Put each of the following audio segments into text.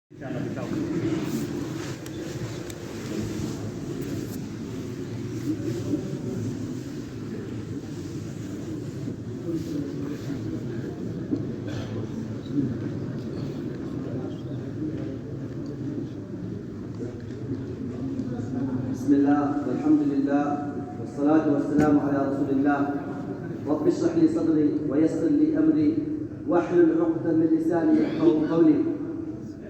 بسم الله والحمد لله والصلاة والسلام على رسول الله. رب اشرح لي صدري ويسر لي أمري واحلل عقدة من لساني يفقهوا قولي.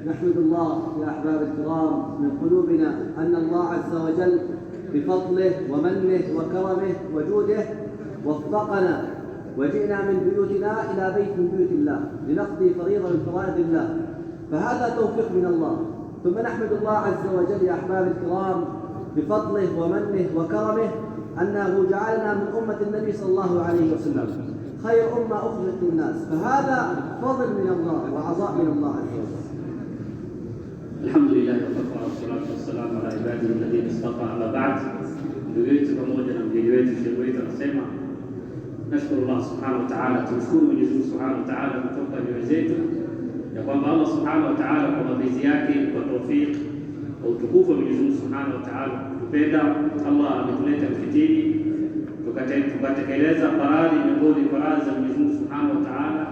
نحمد الله يا أحباب الكرام من قلوبنا أن الله عز وجل بفضله ومنه وكرمه وجوده وفقنا وجئنا من بيوتنا إلى بيت من بيوت الله لنقضي فريضة من فرائض الله، فهذا توفيق من الله. ثم نحمد الله عز وجل يا أحباب الكرام بفضله ومنه وكرمه أنه جعلنا من أمة النبي صلى الله عليه وسلم خير أمة أخرجت للناس، فهذا فضل من الله وعطاء من الله عز وجل. الحمد لله وكفى والصلاة والسلام على عباده الذين اصطفى. أما بعد, ndugu yetu pamoja na mgeni wetu shehe wetu anasema nashukuru Allah subhanahu wa ta'ala, tumshukuru Mwenyezi Mungu subhanahu wa ta'ala kutoka nyoyo zetu ya kwamba Allah subhanahu wa ta'ala kwa mapenzi yake, kwa tawfik, kwa utukufu wa Mwenyezi Mungu subhanahu wa ta'ala kutupenda, Allah ametuleta msikitini tukatekeleza faradhi miongoni mwa faradhi za Mwenyezi Mungu subhanahu wa ta'ala,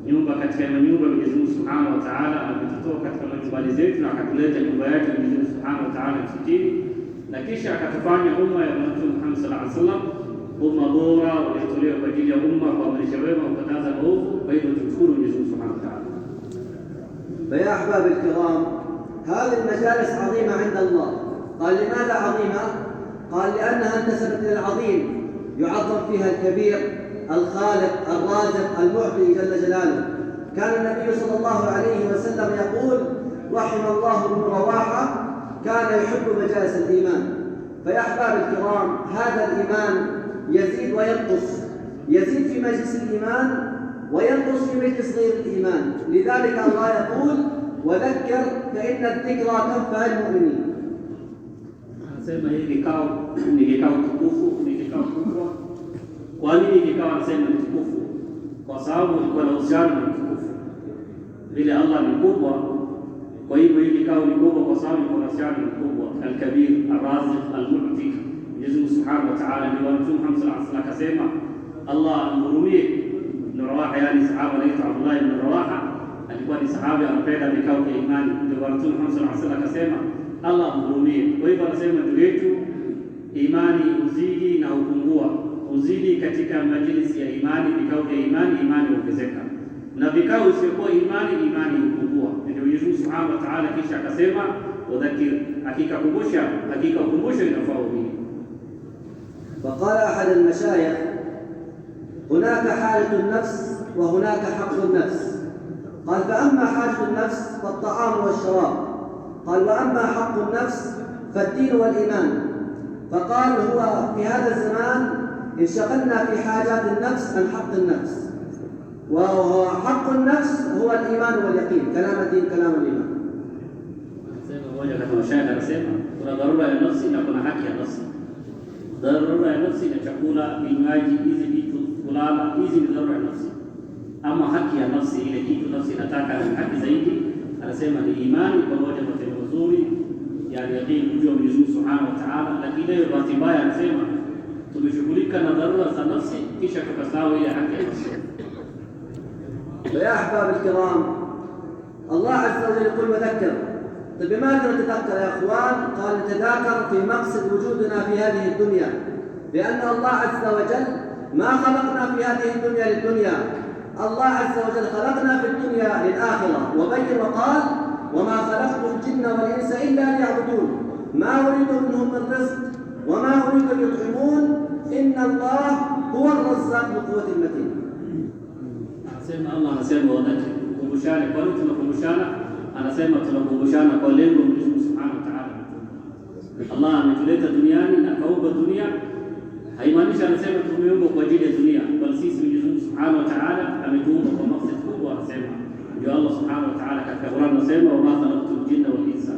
nyumba katika nyumba ya Mwenyezi Mungu subhanahu wa ta'ala. Ametutoa katika majumbani zetu na akatuleta nyumba yake Mwenyezi Mungu subhanahu wa ta'ala msikitini, na kisha akatufanya umma ya Mtume Muhammad sallallahu alaihi wasallam umma bora waliotolewa kwa ajili ya umma kuamrisha wema na kukataza maovu. Kwa hivyo tumshukuru Mwenyezi Mungu subhanahu wa ta'ala. فيا أحباب الكرام، هذه المجالس عظيمة عند الله. قال لماذا عظيمة؟ قال لأنها انتسبت إلى العظيم يعظم فيها الكبير الخالق الرازق المعطي جل جلاله. كان النبي صلى الله عليه وسلم يقول: رحم الله ابن رواحة كان يحب مجالس الإيمان. فيا أحباب الكرام، هذا الإيمان يزيد وينقص، يزيد في مجلس الإيمان وينقص في مجلس غير الإيمان. لذلك الله يقول: وذكر فإن الذكرى تنفع المؤمنين. Anasema hii ni kikao tukufu, ni kikao kubwa. Kwa nini kikao anasema ni tukufu? Kwa sababu ilikuwa na uhusiano na tukufu. Vile Allah ni kubwa, kwa hivyo hii kikao ni kubwa kwa sababu ilikuwa na uhusiano mkubwa. Al-Kabir, Ar-Raziq, Al-Mu'ti. Mwenyezi Mungu Subhanahu wa Ta'ala ni wa Mtume Muhammad sallallahu alaihi wasallam akasema Allah amhurumie Ibn Rawaha, yani sahaba anaitwa Abdullah ibn Rawaha, alikuwa ni sahaba anapenda vikao vya imani. Ndio Mtume Muhammad sallallahu alaihi wasallam akasema Allah amhurumie. Kwa hivyo anasema ndugu yetu, imani uzidi na upungua, uzidi katika majlisi ya imani, vikao vya imani, imani huongezeka, na vikao usiyokuwa imani, imani hupungua. Ndio Mwenyezi Mungu Subhanahu wa Ta'ala kisha akasema wadhakir, hakika ukumbusho inafaa ubiri. وقال أحد المشايخ: هناك حاجة النفس وهناك حق النفس. قال: فأما حاجة النفس فالطعام والشراب. قال: وأما حق النفس فالدين والإيمان. فقال: هو في هذا الزمان انشغلنا في حاجات النفس عن حق النفس، وهو حق النفس هو الإيمان واليقين. كلام الدين كلام الإيمان. Mmoja kati ya mashaikh anasema kuna dharura ya nafsi na kuna haki ya nafsi. Dharura ya nafsi na chakula, vinywaji, hizi vitu, kulala, hizi ni dharura ya nafsi. Ama haki ya nafsi, ile kitu nafsi inataka ni haki zaidi, anasema ni imani pamoja na matendo mazuri, yani yaqeen, kujua Mwenyezi Mungu Subhanahu wa Ta'ala. Lakini leo bahati mbaya anasema tumeshughulika na dharura za nafsi kisha tukasahau ile haki ya nafsi. فيا أحباب الكرام، الله عز وجل يقول: وذكر. طيب بماذا نتذكر يا أخوان؟ قال: نتذاكر في مقصد وجودنا في هذه الدنيا، لأن الله عز وجل ما خلقنا في هذه الدنيا للدنيا. الله عز وجل خلقنا في الدنيا للآخرة، وبين وقال: وما خلقت الجن والإنس إلا ليعبدون ما أريد منهم من رزق وما أريد أن يطعمون إن الله هو الرزاق ذو القوة المتين. Anasema Allah anasema wadhakir, kumbushana. Kwa nini tunakumbushana? Anasema tunakumbushana kwa lengo Mwenyezi Mungu Subhanahu wa Ta'ala. Allah ametuleta duniani na kaumba dunia, haimaanishi anasema tumeumbwa kwa ajili ya dunia, bali sisi Mwenyezi Mungu Subhanahu wa Ta'ala ametuumba kwa maksud kubwa. Anasema ndio Allah Subhanahu wa Ta'ala katika Qur'an anasema wama khalaqtul jinna wal insa,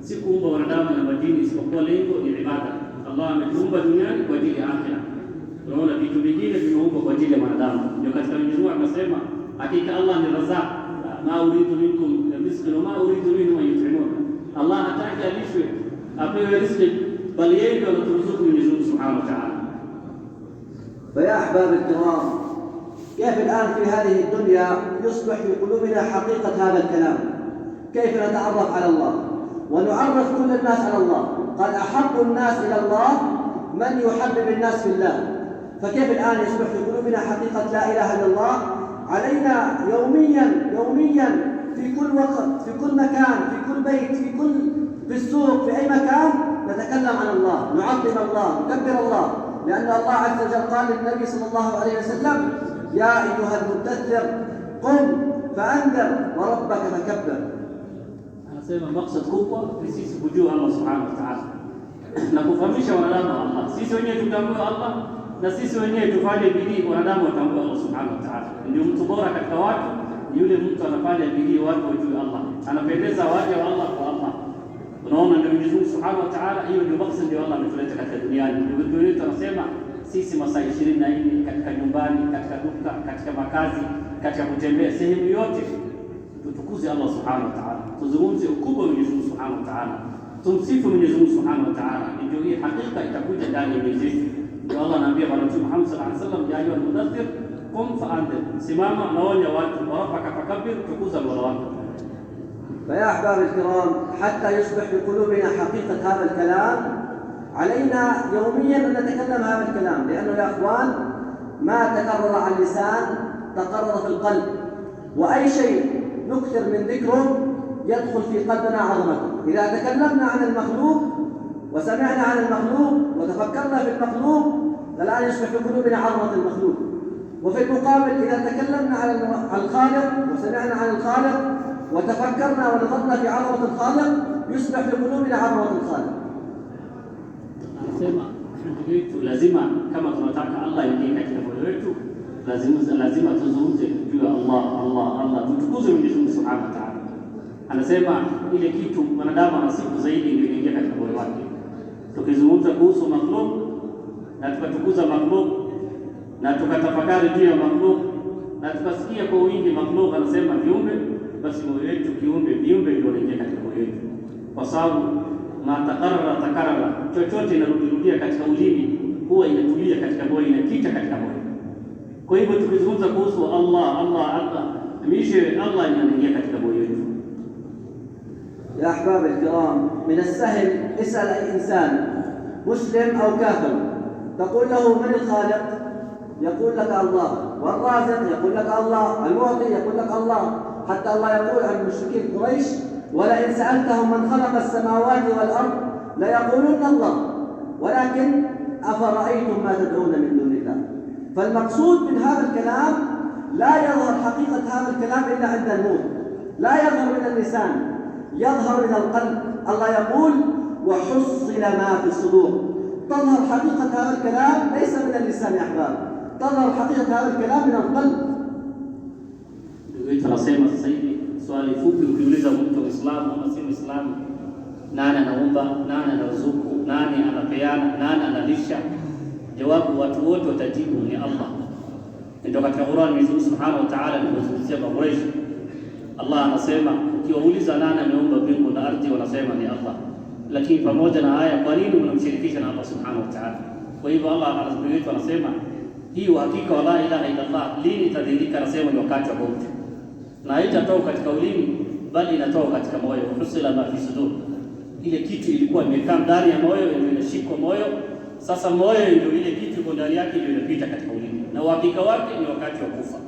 sikuumba wanadamu na majini isipokuwa lengo ni ibada. Allah ametuumba duniani kwa ajili ya akhira. Unaona vitu vingine vimeumbwa kwa ajili ya wanadamu. Ndio katika Mwenyezi Mungu akasema hakika Allah ni Razzaq, ma uridu minkum rizqi wa ma uridu minhum an yut'imun. Allah hataki alishwe apewe riziki, bali yeye ndiye anaturuzuku Mwenyezi Mungu Subhanahu wa Ta'ala. فيا أحباب الكرام، كيف الآن في هذه الدنيا يصبح في قلوبنا حقيقة هذا الكلام؟ كيف نتعرف على الله ونعرف كل الناس على الله؟ قال أحب الناس إلى الله من يحبب الناس في الله. فكيف الآن يصبح في قلوبنا حقيقة لا إله إلا الله؟ علينا يوميا في كل وقت، في كل مكان، في كل بيت، في السوق، في أي مكان نتكلم عن الله، نعظم الله، نكبر الله، لأن الله عز وجل قال للنبي صلى الله عليه وسلم: يا أيها المدثر قم فأنذر وربك فكبر. Anasema maksud kubwa ni sisi kujua Allah Subhanahu wa Ta'ala na kufahamisha wanadamu Allah. Sisi wenyewe tutambue Allah na sisi wenyewe tufanye bidii wanadamu watambue Allah Subhanahu wa Ta'ala. Ndio mtu bora katika watu yule mtu anafanya bidii watu wajue Allah, anapendeza waje wa Allah kwa Allah. Unaona, ndio Mwenyezi Mungu Subhanahu wa Ta'ala, hiyo ndio maksud ndio Allah ametuleta katika duniani. Ndio wetu anasema sisi masaa 24 katika nyumbani, katika duka, katika makazi, katika kutembea sehemu yote tutukuze Allah Subhanahu wa Ta'ala, tuzungumze ukubwa wa Mwenyezi Mungu Subhanahu wa Ta'ala, tumsifu Mwenyezi Mungu Subhanahu wa Ta'ala. Ndio hii hakika itakuja ndani ya mioyo yetu. Ndio Allah anaambia Bwana Mtume Muhammad sallallahu alaihi wasallam: ya ayyuhal mudaththir qum fa'anzir, simama naonya watu, warafaka fakabbir, tukuza Mola wako. فيا أحباب الكرام، حتى يصبح في قلوبنا حقيقة هذا الكلام علينا يوميا أن نتكلم هذا الكلام، لأنه يا أخوان ما تكرر على اللسان تقرر في القلب، وأي شيء نكثر من ذكره يدخل في قلبنا عظمته. إذا تكلمنا عن المخلوق وسمعنا عن المخلوق وتفكرنا في المخلوق الآن يصبح في قلوبنا عظمة المخلوق، وفي المقابل إذا تكلمنا عن الخالق وسمعنا عن الخالق وتفكرنا ونظرنا في عظمة الخالق يصبح في قلوبنا عظمة الخالق. Anasema ndio lazima kama tunataka Allah ingie katika moyo wetu, lazima tuzungumze juu ya Allah, tutukuze Mwenyezi Mungu Subhanahu wa Ta'ala. Anasema ile kitu mwanadamu anasifu zaidi ndio inaingia katika moyo wake. Tukizungumza kuhusu makhluk na tukatukuza makhluk na tukatafakari juu ya makhluk na tukasikia kwa wingi makhluk anasema viumbe, basi moyo wetu viumbe ndio inaingia katika moyo wetu, kwa sababu takarara chochote inarudia katika ulimi huwa inatulia katika moyo, inakita katika moyo. Kwa hivyo tukizungumza kuhusu Allah mishe Allah inaingia katika moyo wetu. يا أحباب الكرام، من السهل اسأل أي إنسان مسلم أو كافر تقول له من الخالق؟ يقول لك الله، والرازق يقول لك الله، المعطي يقول لك الله. حتى الله يقول عن مشركين قريش: ولئن سألتهم من خلق السماوات والأرض ليقولون الله ولكن أفرأيتم ما تدعون من دون الله. فالمقصود من هذا الكلام لا يظهر حقيقة هذا الكلام إلا عند الموت، لا يظهر من اللسان، يظهر من القلب. الله يقول: وحصل ما في الصدور. تظهر حقيقة هذا الكلام ليس من اللسان يا أحباب، تظهر حقيقة هذا الكلام من القلب. Tunasema sasa hivi swali fupi, ukiuliza mtu Muislamu ama si Muislamu, nani anaomba, nani anaruzuku, nani anapeana, nani analisha, jawabu watu wote watajibu ni Allah. Ndio katika Qur'an Mwenyezi Mungu Subhanahu wa Ta'ala alipozungumzia Quraysh, Allah anasema ukiwauliza nani ameumba mbingu na ardhi, wanasema ni Allah. Lakini pamoja na haya, kwa nini mnamshirikisha na Allah Subhanahu wa Ta'ala? Kwa hivyo Allah anasema hii uhakika wa la ilaha illa Allah lini itadhihirika? Anasema ni wakati wa mauti, na haitatoka katika ulimi bali inatoka katika moyo. Husila ma fi sudur, ile kitu ilikuwa imekaa ndani ya moyo ndio inashikwa moyo. Sasa moyo ndio ile kitu iko ndani yake ndio inapita katika ulimi, na uhakika wake ni wakati wa kufa.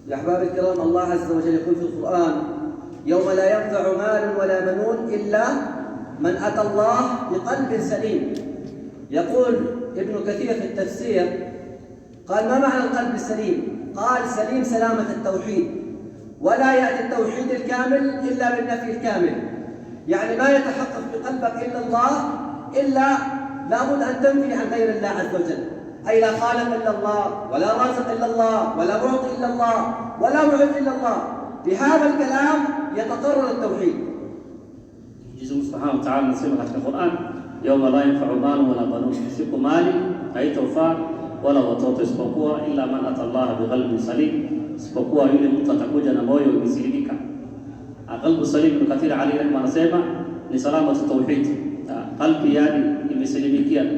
يا أحباب الكرام، الله عز وجل يقول في القرآن: يوم لا ينفع مال ولا بنون إلا من أتى الله بقلب سليم. يقول ابن كثير في التفسير قال: ما معنى القلب السليم؟ قال: سليم سلامة التوحيد، ولا يأتي التوحيد الكامل إلا بالنفي الكامل. يعني ما يتحقق في قلبك إلا الله إلا لابد أن تنفي عن غير الله عز وجل، أي لا خالق إلا الله، ولا رازق إلا الله، ولا معطي إلا الله، ولا معز إلا الله. بهذا الكلام يتقرر التوحيد. Mwenyezi Subhanahu wa Ta'ala anasema katika Qur'an: yawma la yanfa'u malun wala banun, siku mali haitofaa wala watoto isipokuwa illa man ata Allah biqalbin salim, isipokuwa yule mtu atakuja na moyo umesalimika. Qalbu salim, Ibn Kathir alayhi rahma anasema ni salamatu tauhid. Qalbi yani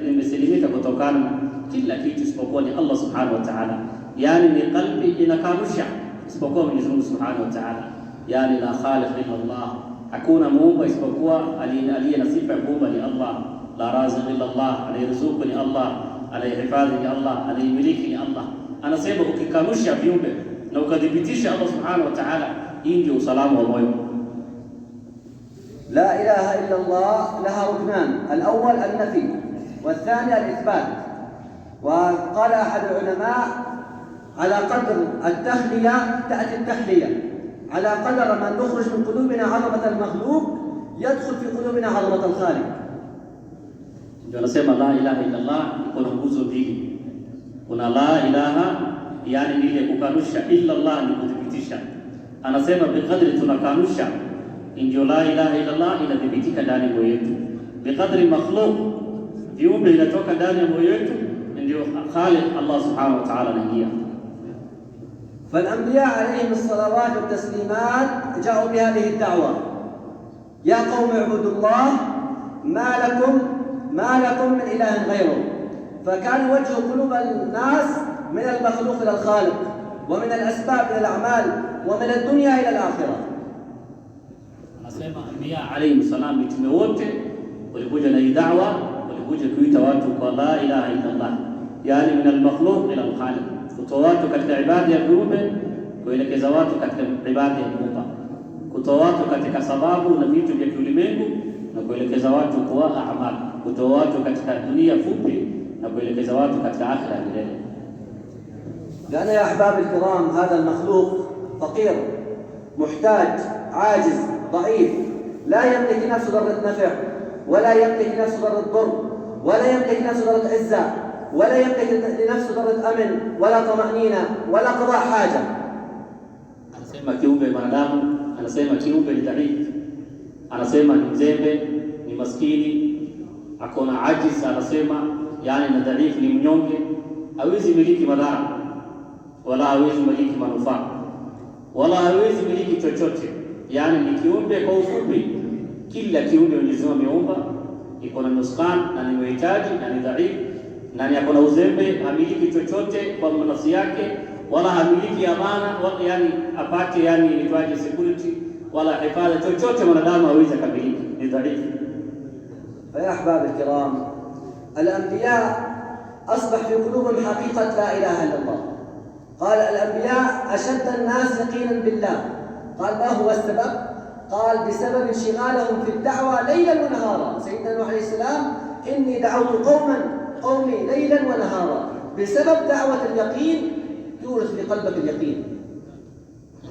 imesalimika kutokana na kila kitu isipokuwa ni Allah subhanahu wa ta'ala. Yani ni qalbi inakanusha isipokuwa Mwenyezi Mungu subhanahu wa ta'ala. Yani la khaliq illa Allah, hakuna muumba isipokuwa aliye na sifa ya kuumba ni Allah. La raziq illa Allah, anayeruzuku ni Allah, anayehifadhi ni Allah, anayemiliki ni Allah. Anasema ukikanusha viumbe na ukadhibitisha Allah subhanahu wa ta'ala, hii ndio usalama wa moyo. لا إله إلا الله لها ركنان، الأول النفي والثاني الإثبات. وقال أحد العلماء على قدر التخلية تأتي التحلية، على قدر ما نخرج من قلوبنا عظمة المخلوق يدخل في قلوبنا عظمة الخالق. Ndio anasema la ilaha illa Allah iko na nguzo mbili. Kuna la ilaha yani ile kukanusha, illa Allah ni kudhibitisha. Anasema bikadri tunakanusha ndio la ilaha illa Allah inadhibitika ndani ya moyo wetu. Bikadri makhluq viumbe inatoka ndani ya moyo wetu ndio khaliq Allah subhanahu wa ta'ala anaingia. فالأنبياء عليهم الصلوات والتسليمات جاءوا بهذه الدعوة: يا قوم اعبدوا الله ما لكم من إله غيره. فكان وجه قلوب الناس من المخلوق إلى الخالق، ومن الأسباب إلى الأعمال، ومن الدنيا إلى الآخرة. Anasema Anbiya alayhi salam, mitume wote walikuja na da'wa, walikuja kuita watu kwa la ilaha illa Allah, yani min al-makhluq ila al-khaliq, kutoa watu katika ibada ya viumbe kuelekeza watu katika ibada ya Muumba, kutoa watu katika sababu na vitu vya ulimwengu na kuelekeza watu kwa a'mal, kutoa watu katika dunia fupi na kuelekeza watu katika akhira milele. لأن يا أحباب الكرام هذا المخلوق فقير محتاج عاجز ضعيف، لا يملك نفسه ذرة نفع، ولا يملك نفسه ذرة ضر، ولا يملك نفسه ذرة عزة، ولا يملك لنفسه ذرة أمن ولا طمأنينة ولا قضاء حاجة. Anasema kiumbe mwanadamu, anasema kiumbe ni dhaifu, anasema ni mzembe, ni maskini, akona ajiz, anasema yani ni dhaifu, ni mnyonge, hawezi miliki madhara wala hawezi miliki manufaa wala hawezi miliki chochote. Yani ni kiumbe kwa ufupi, kila kiumbe Mwenyezi Mungu ameumba iko na nuskan na ni mhitaji na ni dhaifu na ni akona uzembe, hamiliki chochote kwa nafsi yake wala hamiliki amana wala yani apate yani inaitwaje security wala hifadhi chochote mwanadamu hawezi kumiliki, ni dhaifu. فيا أحباب الكرام الأنبياء أصبح في قلوبهم حقيقة لا إله إلا الله. قال الأنبياء أشد الناس يقينا بالله. قال ما هو السبب؟ قال بسبب انشغالهم في الدعوة ليلا ونهارا. سيدنا نوح عليه السلام: إني دعوت قومي ليلا ونهارا. بسبب دعوة اليقين يورث في قلبك اليقين.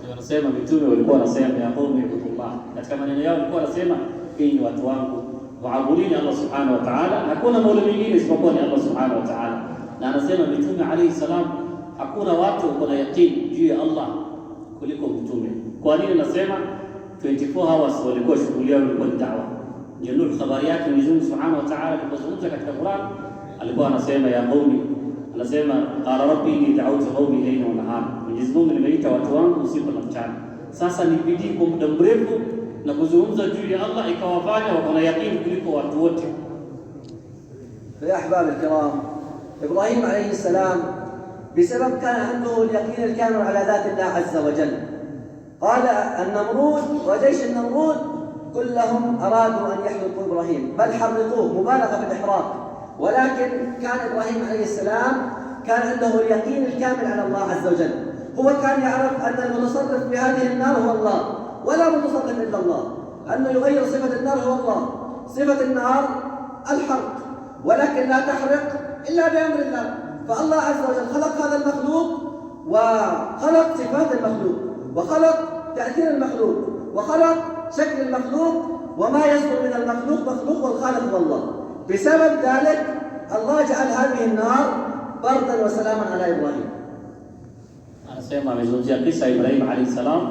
Wanasema mitume walikuwa wanasema ya qaumi ibudullah, katika maneno yao walikuwa wanasema enyi watu wangu waabudini Allah subhanahu wa ta'ala, hakuna mola mwingine isipokuwa ni Allah subhanahu wa ta'ala. Na anasema mitume alayhi salam hakuna watu wana yaqeen juu ya Allah kuliko mtume. Kwa nini nasema 24 hours walikuwa shughuli yao ilikuwa ni da'wa? Ndio habari yake Mwenyezi Mungu subhanahu wa ta'ala alipozungumza katika Qur'an alikuwa anasema ya qaumi, anasema qala rabbi inni da'awtu qaumi laylan wa nahara, Mwenyezi Mungu nimeita watu wangu usiku na mchana. Sasa ni bidii kwa muda mrefu na kuzungumza juu ya Allah ikawafanya wako na yaqeen kuliko watu wote. يا أحباب الكرام إبراهيم عليه السلام بسبب كان عنده اليقين الكامل على ذات الله عز وجل. قال النمرود وجيش النمرود كلهم أرادوا أن يحرقوا إبراهيم، بل حرقوه، مبالغة في الإحراق. ولكن كان إبراهيم عليه السلام كان عنده اليقين الكامل على الله عز وجل. هو كان يعرف أن المتصرف في هذه النار هو الله، ولا متصرف إلا الله، أنه يغير صفة النار هو الله. صفة النار الحرق، ولكن لا تحرق إلا بأمر الله. فالله عز وجل خلق هذا المخلوق وخلق صفات المخلوق وخلق تأثير المخلوق وخلق شكل المخلوق، وما يصدر من المخلوق مخلوق والخالق هو الله. بسبب ذلك الله جعل هذه النار بردا وسلاما على إبراهيم. Anasema amezungumzia kisa Ibrahim alayhi salam.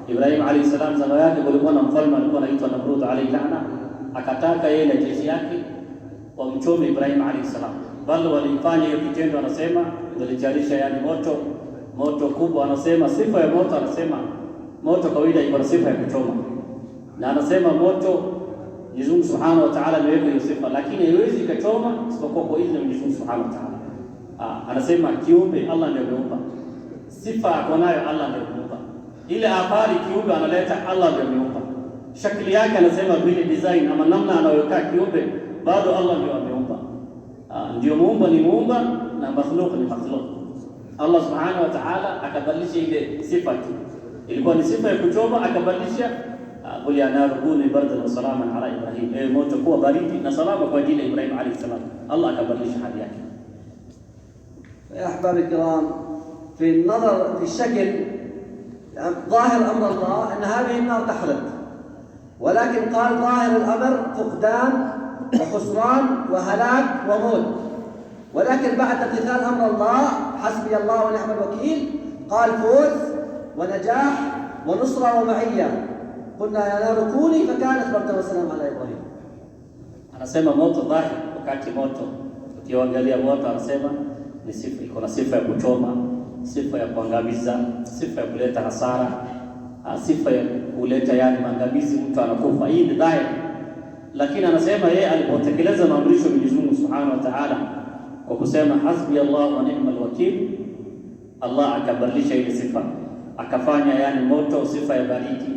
Ibrahim alayhi salam zama yake kulikuwa na mfalme alikuwa anaitwa Namrud alayhi laana, akataka yeye na jeshi yake wamchome Ibrahim alayhi salam. Bali walifanya hiyo kitendo, anasema walitayarisha yani moto kubwa. Anasema sifa ya moto, anasema moto kawaida iko na sifa ya kuchoma, na anasema moto Mwenyezi Mungu Subhanahu wa Ta'ala ameweka hiyo sifa, lakini haiwezi ikachoma isipokuwa kwa idhini ya Mwenyezi Mungu Subhanahu wa Ta'ala. Anasema kiumbe Allah ndiye ameumba, sifa ako nayo Allah ndiye ameumba, ile afari kiumbe analeta Allah ndiye ameumba, shakli yake anasema vile design ama namna anayokaa kiumbe bado Allah ndiye ameumba. Ndio muumba ni muumba na makhluq ni makhluq. Allah Subhanahu wa Ta'ala akabadilisha ile sifa tu, ilikuwa ni sifa ya kuchoma, akabadilisha qul ya naru kuni bardan wa salaman ala Ibrahim, moto kuwa baridi na salama kwa ajili ya Ibrahim alayhi salam. Allah akabadilisha hali yake. يا أحباب الكرام، في النظر في الشكل ظاهر أمر الله أن هذه النار تحرق، ولكن قال ظاهر الأمر فقدان وخسران وهلاك وموت. ولكن بعد امتثال أمر الله حسبي الله ونعم الوكيل قال فوز ونجاح ونصرة ومعية. قلنا يا نار كوني فكانت بردا وسلام على إبراهيم. Anasema moto dhahir, wakati moto ukiangalia moto anasema ni sifa, iko na sifa ya kuchoma, sifa ya kuangamiza, sifa ya kuleta hasara, sifa ya kuleta yani maangamizi, mtu anakufa. Hii ni dhahir. Lakini anasema yeye alipotekeleza maamrisho ya Mwenyezi Mungu Subhanahu wa Ta'ala kwa kusema hasbi Allah wa ni'mal wakil, Allah akabadilisha ile sifa, akafanya yani moto sifa ya baridi,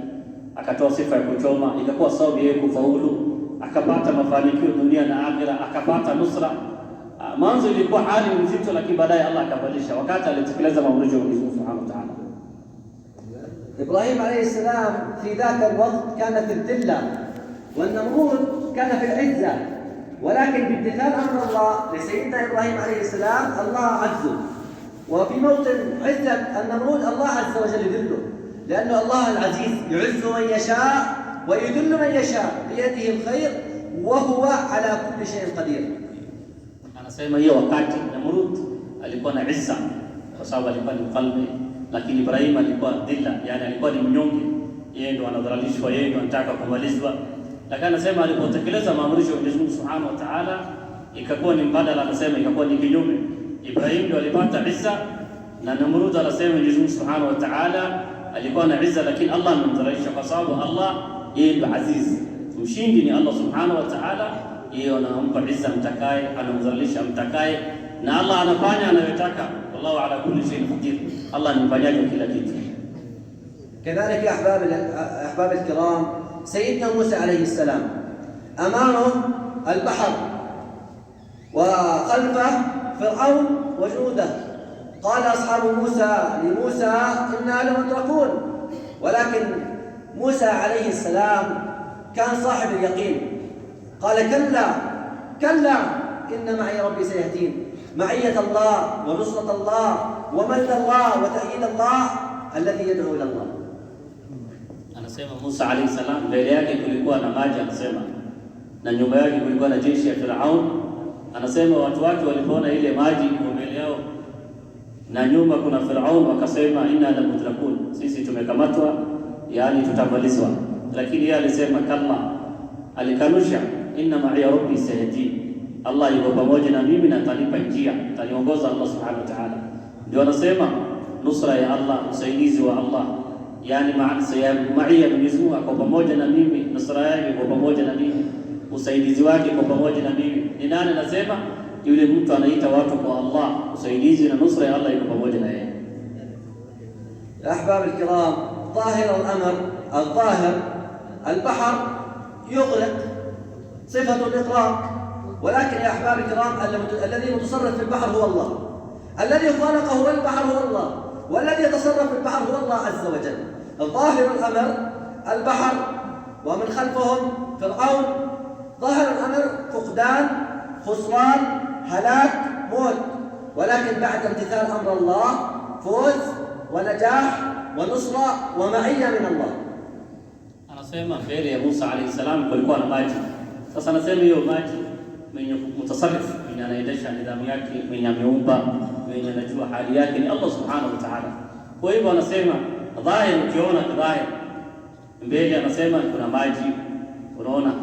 akatoa sifa ya kuchoma, ikakuwa sababu yeye kufaulu, akapata mafanikio dunia na akhira, akapata nusra. Mwanzo ilikuwa hali nzito, lakini baadaye Allah akabadilisha wakati alitekeleza maamrisho ya Mwenyezi Mungu Subhanahu wa Ta'ala. إبراهيم عليه السلام في ذاك الوقت كان في الذلة، والنمرود كان في العزة، ولكن بامتثال أمر الله لسيدنا إبراهيم عليه السلام الله عزه. وفي موطن عزة النمرود الله عز وجل يذله، لأنه الله العزيز يعز من يشاء ويذل من يشاء بيده الخير وهو على كل شيء قدير. Anasema hiyo wakati Namrud alikuwa na izza kwa sababu alikuwa ni mfalme, lakini Ibrahim alikuwa dhilla, yani alikuwa ni mnyonge, yeye ndo anadhalilishwa, yeye ndo anataka kumalizwa. Lakini anasema alipotekeleza maamrisho ya Mwenyezi Mungu Subhanahu wa Ta'ala ikakuwa ni mbadala, anasema ikakuwa ni kinyume. Ibrahim ndo alipata izza na Namrud anasema Mwenyezi Mungu Subhanahu wa Ta'ala alikuwa na izza, lakini Allah amemdhalilisha kwa sababu Allah yeye ndo aziz. Mshindi ni Allah Subhanahu wa Ta'ala, yeye anampa izza mtakaye, anamdhalilisha mtakaye, na Allah anafanya anayotaka. Wallahu ala kulli shay'in qadir. Allah ni mfanyaji wa kila kitu. كذلك يا أحباب الكرام، سيدنا موسى عليه السلام أمامه البحر وخلفه فرعون وجنوده. قال أصحاب موسى لموسى إنا لمدركون، ولكن موسى عليه السلام كان صاحب اليقين، قال كلا كلا إن معي ربي سيهدين. معية الله ونصرة الله ومن الله وتأييد الله الذي يدعو إلى الله. Anasema Musa alayhi salam mbele yake kulikuwa na maji, anasema na nyuma yake kulikuwa na jeshi ya Firaun. Anasema watu wake walipoona ile maji iko mbele yao na nyuma kuna Firaun, wakasema inna la mudrakun, sisi tumekamatwa, yani tutamalizwa. Lakini yeye alisema kalla, alikanusha, inna ma'iya rabbi sayahdin, Allah yuko pamoja na mimi na atanipa njia, ataniongoza Allah Subhanahu wa Ta'ala. Ndio anasema nusra ya Allah, usaidizi wa Allah, yani ma'iya Mwenyezi Mungu ako pamoja na mimi, nusra yake iko pamoja na mimi, usaidizi wake iko pamoja na mimi. Ni nani anasema? Yule mtu anaita watu kwa Allah, usaidizi na nusra ya Allah iko pamoja na yeye. يا أحباب الكرام، ظاهر الأمر الظاهر البحر يغرق، صفة الإغراق، ولكن يا أحباب الكرام الذي متصرف في البحر هو الله، الذي خلقه البحر هو الله، والذي يتصرف في البحر هو الله عز وجل. ظاهر الأمر البحر ومن خلفهم فرعون، ظاهر الأمر فقدان خسران هلاك موت، ولكن بعد امتثال أمر الله فوز ونجاح ونصرة ومعية من الله. Anasema mbele ya Musa alayhi salam kulikuwa na maji. Sasa anasema hiyo maji mwenye mutasarrif, mwenye anaendesha nidhamu yake, mwenye ameumba, mwenye anajua hali yake ni Allah Subhanahu wa Ta'ala. Kwa hivyo anasema dhahir, ukiona dhahir mbele anasema kuna maji, unaona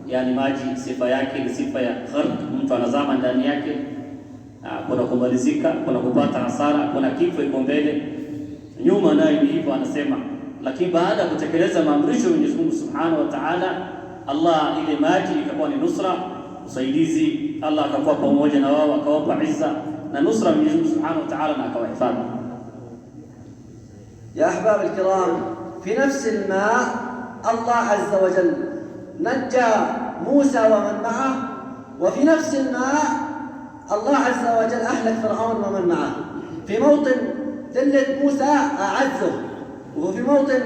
yani maji sifa yake ni sifa ya gharq, mtu anazama ndani yake, kuna kumalizika, kuna kupata hasara, kuna kifo iko mbele. Nyuma naye ni hivyo, anasema lakini baada ya kutekeleza maamrisho ya Mwenyezi Mungu Subhanahu wa Ta'ala, Allah ile maji ikakuwa ni nusra, usaidizi. Allah akakuwa pamoja na wao, akawapa izza na nusra Mwenyezi Mungu Subhanahu wa Ta'ala, na akawahifadhi. يا أحباب الكرام، في نفس الماء الله عز وجل نجى موسى ومن معه، وفي نفس الماء الله عز وجل أهلك فرعون ومن معه. في موطن ذلة موسى أعزه، وفي موطن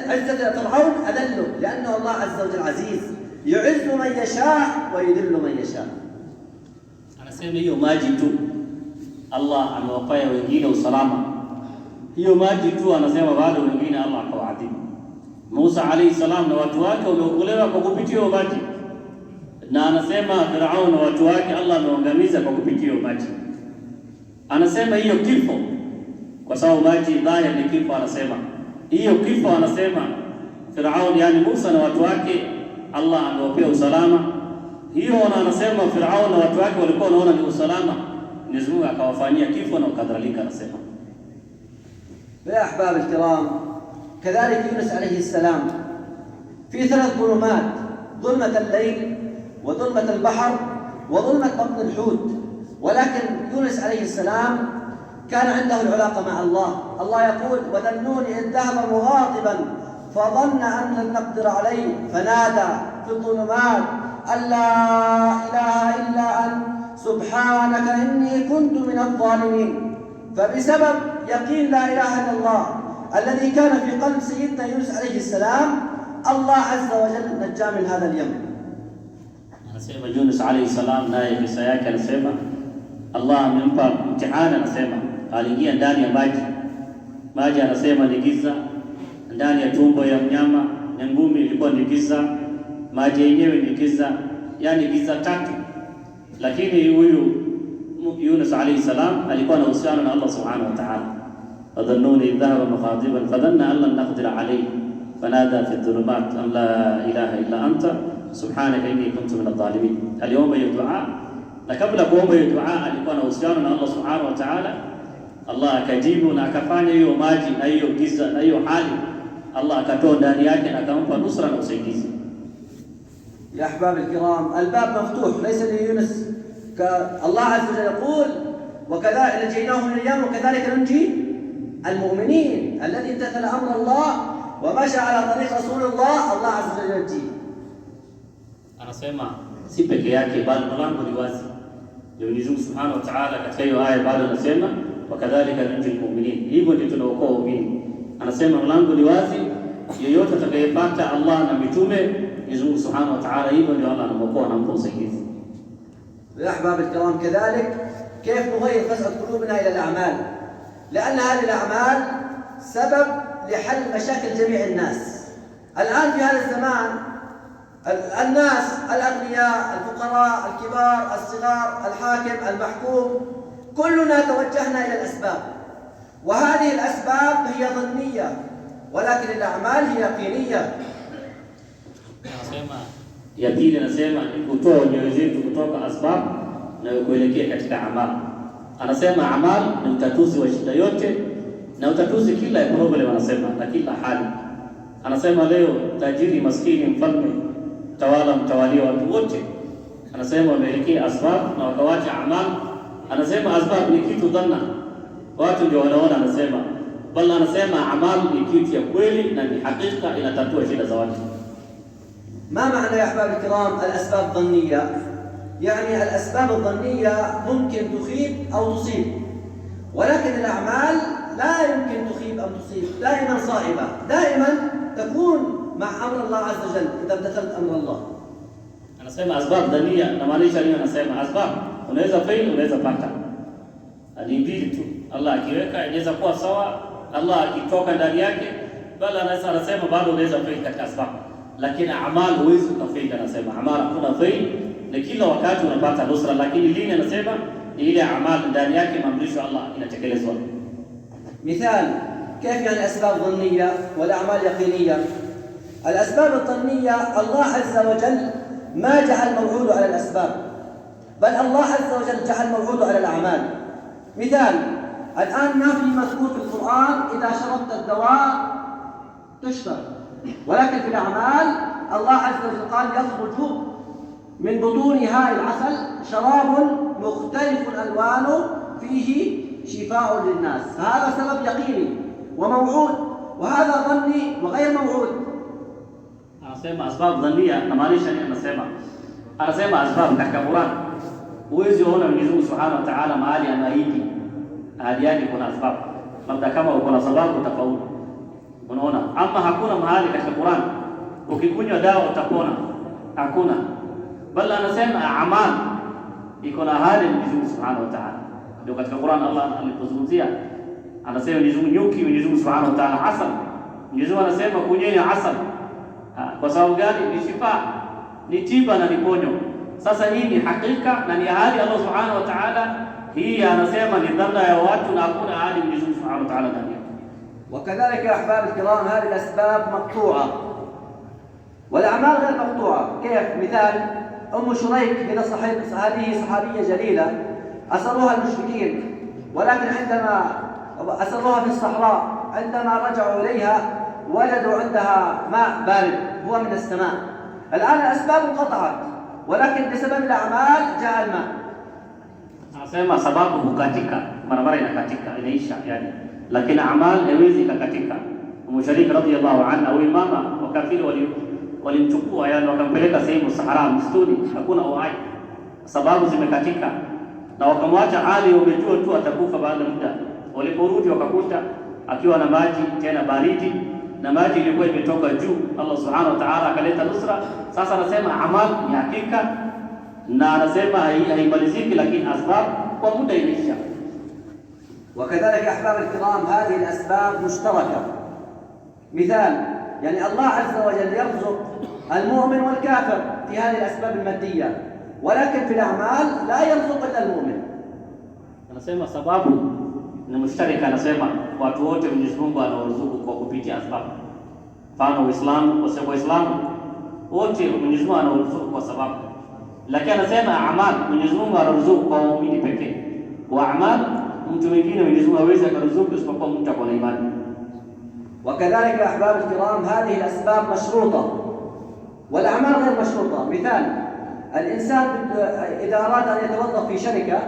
عزة فرعون أذله، لأنه الله عز وجل عزيز يعز من يشاء ويذل من يشاء. Anasema hiyo maji tu Allah amewapaya wengine usalama, hiyo maji tu anasema bado wengine Allah akawaadhibu. Musa alayhi salam na watu wake wameokolewa kwa kupitia hiyo maji, na anasema Firaun na watu wake Allah amewaangamiza kwa kupitia hiyo maji. Anasema hiyo kifo, kwa sababu maji dhaya ni kifo. Anasema hiyo kifo, anasema Firaun, yani Musa na watu wake, Allah amewapea usalama hiyo, na anasema Firaun na watu wake walikuwa wanaona ni usalama, Mwenyezi Mungu akawafanyia kifo na ukadhalika. Anasema يا أحباب الكرام، كذلك يونس عليه السلام في 3 ظلمات: ظلمة الليل وظلمة البحر وظلمة بطن الحوت. ولكن يونس عليه السلام كان عنده العلاقة مع الله. الله يقول: وذا النون إذ ذهب مغاضبا فظن أن لن نقدر عليه فنادى في الظلمات أن لا إله إلا أنت سبحانك إني كنت من الظالمين. فبسبب يقين لا إله إلا الله الذي كان في قلب سيدنا يونس عليه السلام، الله عز وجل نجاه من هذا اليم. Anasema Yunus alayhi salam naye kisa yake, anasema Allah amempa mtihani. Anasema aliingia ndani ya maji, anasema ni giza, ndani ya tumbo ya mnyama na ngumi ilikuwa ni giza, maji yenyewe ni giza, yani giza tatu. Lakini huyu Yunus alayhi salam alikuwa na uhusiano na Allah subhanahu wa ta'ala. Fadhannuni idh dhahaba mughadiban fadhanna an lan naqdir alayhi fanada fi dhulumat an la ilaha illa anta subhanaka inni kuntu min adh-dhalimin. Aliomba hiyo dua, na kabla kuomba hiyo dua alikuwa na uhusiano na Allah subhanahu wa ta'ala. Allah akajibu na akafanya hiyo maji na hiyo giza na hiyo hali, Allah akatoa ndani yake na akampa nusra na usaidizi. يا أحباب الكرام، الباب مفتوح ليس ليونس. الله عز وجل يقول: وكذلك نجيناه من اليم وكذلك ننجي المؤمنين. الذي امتثل أمر الله ومشى على طريق رسول الله، الله عز وجل ينجيه. Anasema si peke yake, bali mlango ni wazi. Mwenyezi Mungu Subhanahu wa Ta'ala katika hiyo aya bado anasema wakadhalika nunjil mu'minin, hivyo ndio tunaokoa waumini. Anasema mlango ni wazi, yeyote atakayepata Allah na mitume Mwenyezi Mungu Subhanahu wa Ta'ala, hivyo ndio Allah anamokoa na kumpa usaidizi. يا أحباب الكرام، كذلك كيف نغير فسعة قلوبنا إلى الأعمال؟ لأن هذه الأعمال سبب لحل مشاكل جميع الناس. الآن في هذا الزمان الناس الأغنياء، الفقراء، الكبار، الصغار، الحاكم، المحكوم، كلنا توجهنا إلى الأسباب، وهذه الأسباب هي ظنية، ولكن الأعمال هي يقينية. Ya pili anasema ni kutoa nyoyo zetu kutoka asbab na kuelekea katika amal. Anasema amal ni utatuzi wa shida yote na utatuzi kila problem, anasema na kila hali. Anasema leo tajiri, maskini, mfalme, tawala, mtawalia, watu wote anasema wameelekea asbab na wakawacha amal. Anasema asbab ni kitu dhanna, watu ndio wanaona. Anasema bali anasema amal ni kitu ya kweli na ni hakika, inatatua shida za watu. ما معنى يا أحباب الكرام الأسباب الظنية؟ يعني الأسباب الظنية ممكن تخيب أو تصيب، ولكن الأعمال لا يمكن تخيب أو تصيب، دائما صائبة، دائما تكون مع أمر الله عز وجل إذا امتثلت أمر الله. Anasema asbab dhania, na maanisha nini? Anasema asbab unaweza fail, unaweza pata, ni mbili tu. Allah akiweka inaweza kuwa sawa, Allah akitoka ndani yake, bali anasema bado unaweza fail katika asbab. Lakini amal huwezi ukafika. Anasema amal hakuna fail, na kila wakati unapata nusra. Lakini lini? Anasema ni ile amal ndani yake maamrisho Allah inatekelezwa. مثال كيف يعني أسباب ظنية والأعمال يقينية؟ الأسباب الظنية الله عز وجل ما جعل موعود على الأسباب، بل الله عز وجل جعل موعود على الأعمال. مثال الآن ما في مذكور في القرآن إذا شربت الدواء تشترط. ولكن في الأعمال الله عز وجل قال يخرج من بطون هاء العسل شراب مختلف ألوانه فيه شفاء للناس. فهذا سبب يقيني وموعود، وهذا ظني وغير موعود. Anasema asbabu dhania, namaanisha nini? Anasema asbabu katika Qur'an huwezi kuona Mwenyezi Mungu Subhanahu wa Ta'ala mahali anaahidi ahadi yake kuna asbabu, labda kama uko na sababu utafaulu, unaona. Ama hakuna mahali katika Qur'an ukikunywa dawa utapona, hakuna. Bali anasema amal iko na ahadi Mwenyezi Mungu Subhanahu wa Ta'ala. Ndio katika Qur'an Allah alipozungumzia anasema Mwenyezi Mungu nyuki, Mwenyezi Mungu Subhanahu wa Ta'ala asal. Mwenyezi Mungu anasema kunyweni asal. Kwa sababu gani? Ni shifa, ni tiba na ni ponyo. Sasa hii ni hakika na ni ahadi Allah Subhanahu wa Ta'ala. Hii anasema ni dhana ya watu na hakuna ahadi Mwenyezi Mungu Subhanahu wa Ta'ala ndani yake. وكذلك يا أحباب الكرام هذه الأسباب مقطوعة والأعمال غير مقطوعة. كيف؟ مثال أم شريك هذه صحابية جليلة أسروها المشركين، ولكن عندما أسروها في الصحراء عندما رجعوا إليها وجدوا عندها ماء بارد هو من السماء. الآن الأسباب انقطعت ولكن بسبب الأعمال جاء الماء. Anasema sababu hukatika, barabara inakatika, inaisha yani, lakini amal haiwezi kukatika. Mshariki radhiyallahu anhu au mama wakafiri walimchukua yani wakampeleka sehemu Sahara msituni, hakuna uhai, sababu zimekatika, na wakamwacha hali wamejua tu atakufa baada ya muda. Waliporudi wakakuta akiwa na maji tena baridi, na maji ilikuwa imetoka juu. Allah Subhanahu wa Ta'ala akaleta nusra. Sasa anasema amal ni hakika, na anasema haimaliziki, lakini asbab kwa muda inaisha. وكذلك يا أحباب الكرام هذه الأسباب مشتركة. مثال يعني الله عز وجل يرزق المؤمن والكافر في هذه الأسباب المادية، ولكن في الأعمال لا يرزق إلا المؤمن. Anasema sababu ni mushtarika, anasema watu wote Mwenyezi Mungu anawaruzuku kwa kupitia asbab. Mfano Uislamu, kwa Uislamu wote Mwenyezi Mungu anawaruzuku kwa sababu, lakini anasema amal Mwenyezi Mungu anaruzuku kwa muumini pekee. Wa amal mtu mwingine Mwenyezi Mungu hawezi kuruzuku isipokuwa mtu kwa imani. وكذلك يا أحباب الكرام هذه الأسباب مشروطة والأعمال غير مشروطة. مثال الإنسان إذا أراد أن يتوظف في شركة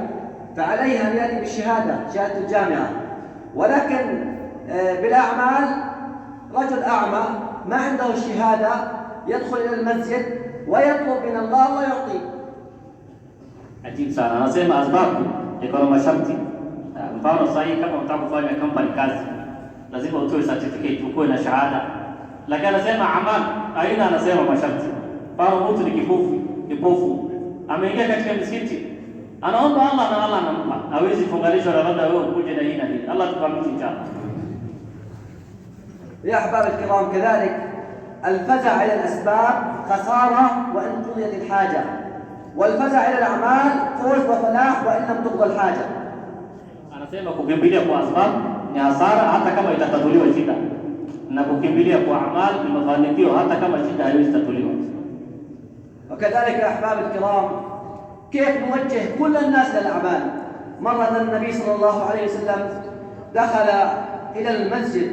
فعليه أن يأتي بالشهادة، شهادة الجامعة، ولكن بالأعمال رجل أعمى ما عنده الشهادة يدخل إلى المسجد ويطلب من الله ويعطي. عجيب sana. Anasema asbabu iko na masharti. Mfano sahihi, kama unataka kufanya company kazi lazima utoe certificate, ukoe na shahada. Lakini anasema amal aina, anasema masharti. Mfano mtu ni kipofu ameingia katika msikiti, anaomba Allah na Allah anampa, hawezi funganishwa na labda wewe ukuje na hii na hii. Allah tufahamishe inshallah. يا أحباب الكرام كذلك الفزع إلى الأسباب خسارة وإن قضيت الحاجة، والفزع إلى الأعمال فوز وفلاح وإن لم تقضى الحاجة. Anasema kukimbilia kwa asbab ni hasara hata kama itatatuliwa shida, na kukimbilia kwa amal ni mafanikio hata kama shida haiwezi tatuliwa. وكذلك يا أحباب الكرام كيف نوجه كل الناس للأعمال. مرة النبي صلى الله عليه وسلم دخل إلى المسجد